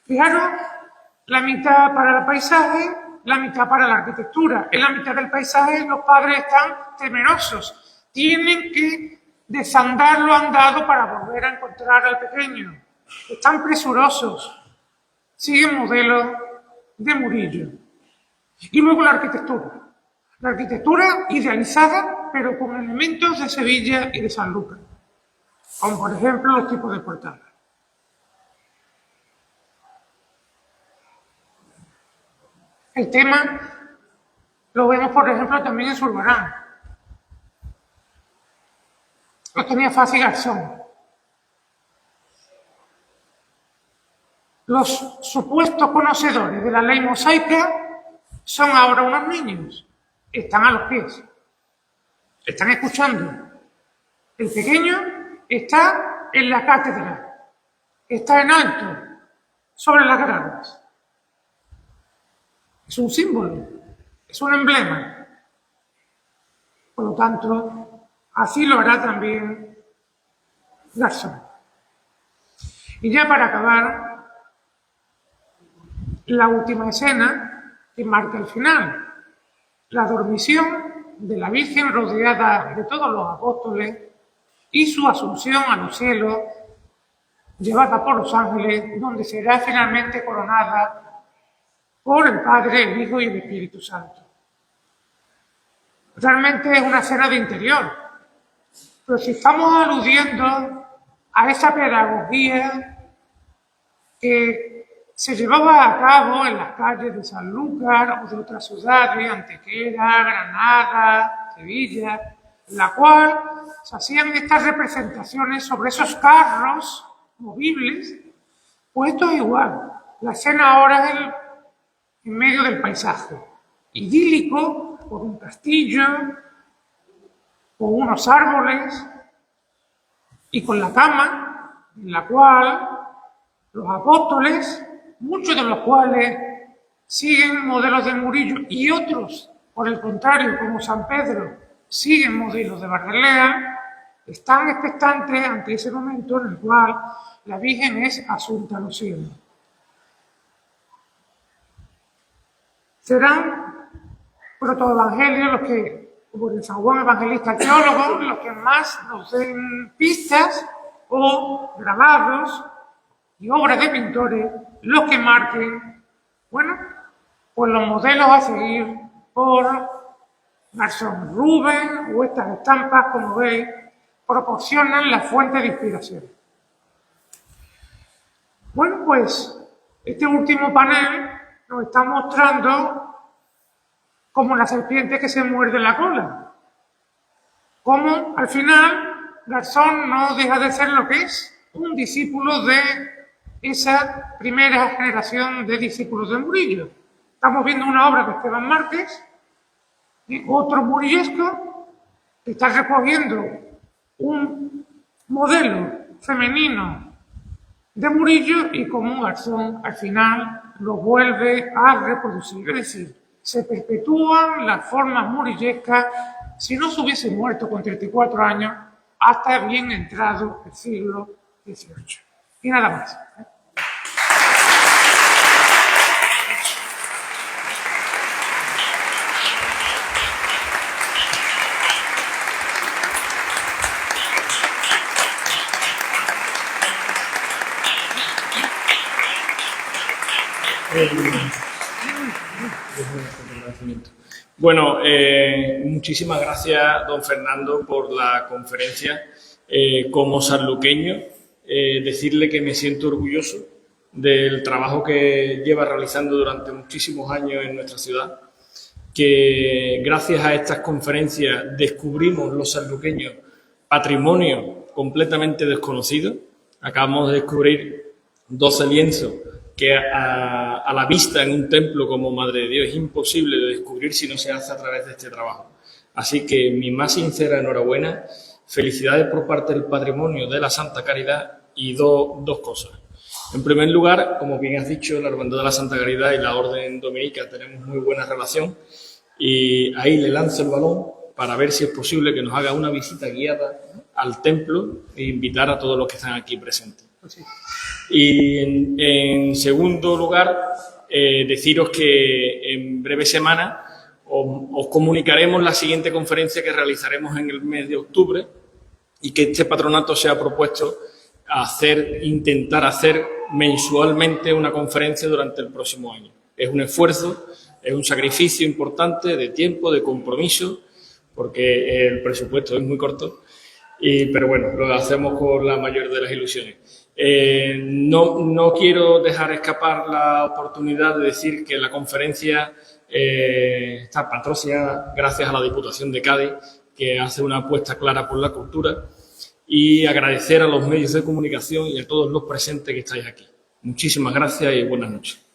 Fijaros, la mitad para el paisaje, la mitad para la arquitectura. En la mitad del paisaje los padres están temerosos. Tienen que desandar lo andado para volver a encontrar al pequeño. Están presurosos. Siguen modelo de Murillo. Y luego la arquitectura. La arquitectura idealizada, pero con elementos de Sevilla y de Sanlúcar. como por ejemplo los tipos de portada. El tema lo vemos, por ejemplo, también en Zurbarán. Lo tenía fácil Garzón. Los supuestos conocedores de la ley mosaica son ahora unos niños. Están a los pies. Están escuchando. El pequeño está en la cátedra. Está en alto, sobre las gradas. Es un símbolo. Es un emblema. Por lo tanto, así lo hará también Garzón. Y ya para acabar, la última escena que marca el final, la dormición de la Virgen rodeada de todos los apóstoles y su asunción a los cielos, llevada por los ángeles, donde será finalmente coronada por el Padre, el Hijo y el Espíritu Santo. Realmente es una escena de interior, pero si estamos aludiendo a esa pedagogía que se llevaba a cabo en las calles de Sanlúcar o de otras ciudades, Antequera, Granada, Sevilla, en la cual se hacían estas representaciones sobre esos carros movibles, pues esto es igual. La escena ahora es en medio del paisaje, idílico, por un castillo, con unos árboles y con la cama en la cual los apóstoles, muchos de los cuales siguen modelos de Murillo y otros, por el contrario, como San Pedro, siguen modelos de Barzalea, están expectantes ante ese momento en el cual la Virgen es asunta a los cielos. Serán protoevangelios los que, como el San Juan Evangelista Teólogo, los que más nos den pistas o grabados y obras de pintores, los que marquen, bueno, pues los modelos a seguir por Garzón. Rubens o estas estampas, como veis, proporcionan la fuente de inspiración. Bueno, pues este último panel nos está mostrando como la serpiente que se muerde la cola. Como al final Garzón no deja de ser lo que es, un discípulo de esa primera generación de discípulos de Murillo. Estamos viendo una obra de Esteban Márquez, otro murillesco, que está recogiendo un modelo femenino de Murillo y como Garzón al final lo vuelve a reproducir. Es decir, se perpetúan las formas murillescas si no se hubiese muerto con 34 años hasta bien entrado el siglo XVIII. Y nada más. Bueno, muchísimas gracias, don Fernando, por la conferencia. Como sanluqueño, decirle que me siento orgulloso del trabajo que lleva realizando durante muchísimos años en nuestra ciudad, que gracias a estas conferencias descubrimos los sanluqueños patrimonio completamente desconocido. Acabamos de descubrir 12 lienzos que a la vista en un templo como Madre de Dios es imposible de descubrir si no se hace a través de este trabajo. Así que mi más sincera enhorabuena, felicidades por parte del patrimonio de la Santa Caridad y dos cosas. En primer lugar, como bien has dicho, la Hermandad de la Santa Caridad y la Orden Dominica tenemos muy buena relación y ahí le lanzo el balón para ver si es posible que nos haga una visita guiada al templo e invitar a todos los que están aquí presentes. Sí. Y en segundo lugar, deciros que en breve semana os comunicaremos la siguiente conferencia que realizaremos en el mes de octubre y que este patronato se ha propuesto intentar hacer mensualmente una conferencia durante el próximo año. Es un esfuerzo, es un sacrificio importante de tiempo, de compromiso, porque el presupuesto es muy corto pero bueno, lo hacemos con la mayor de las ilusiones. No quiero dejar escapar la oportunidad de decir que la conferencia está patrocinada gracias a la Diputación de Cádiz, que hace una apuesta clara por la cultura, y agradecer a los medios de comunicación y a todos los presentes que estáis aquí. Muchísimas gracias y buenas noches.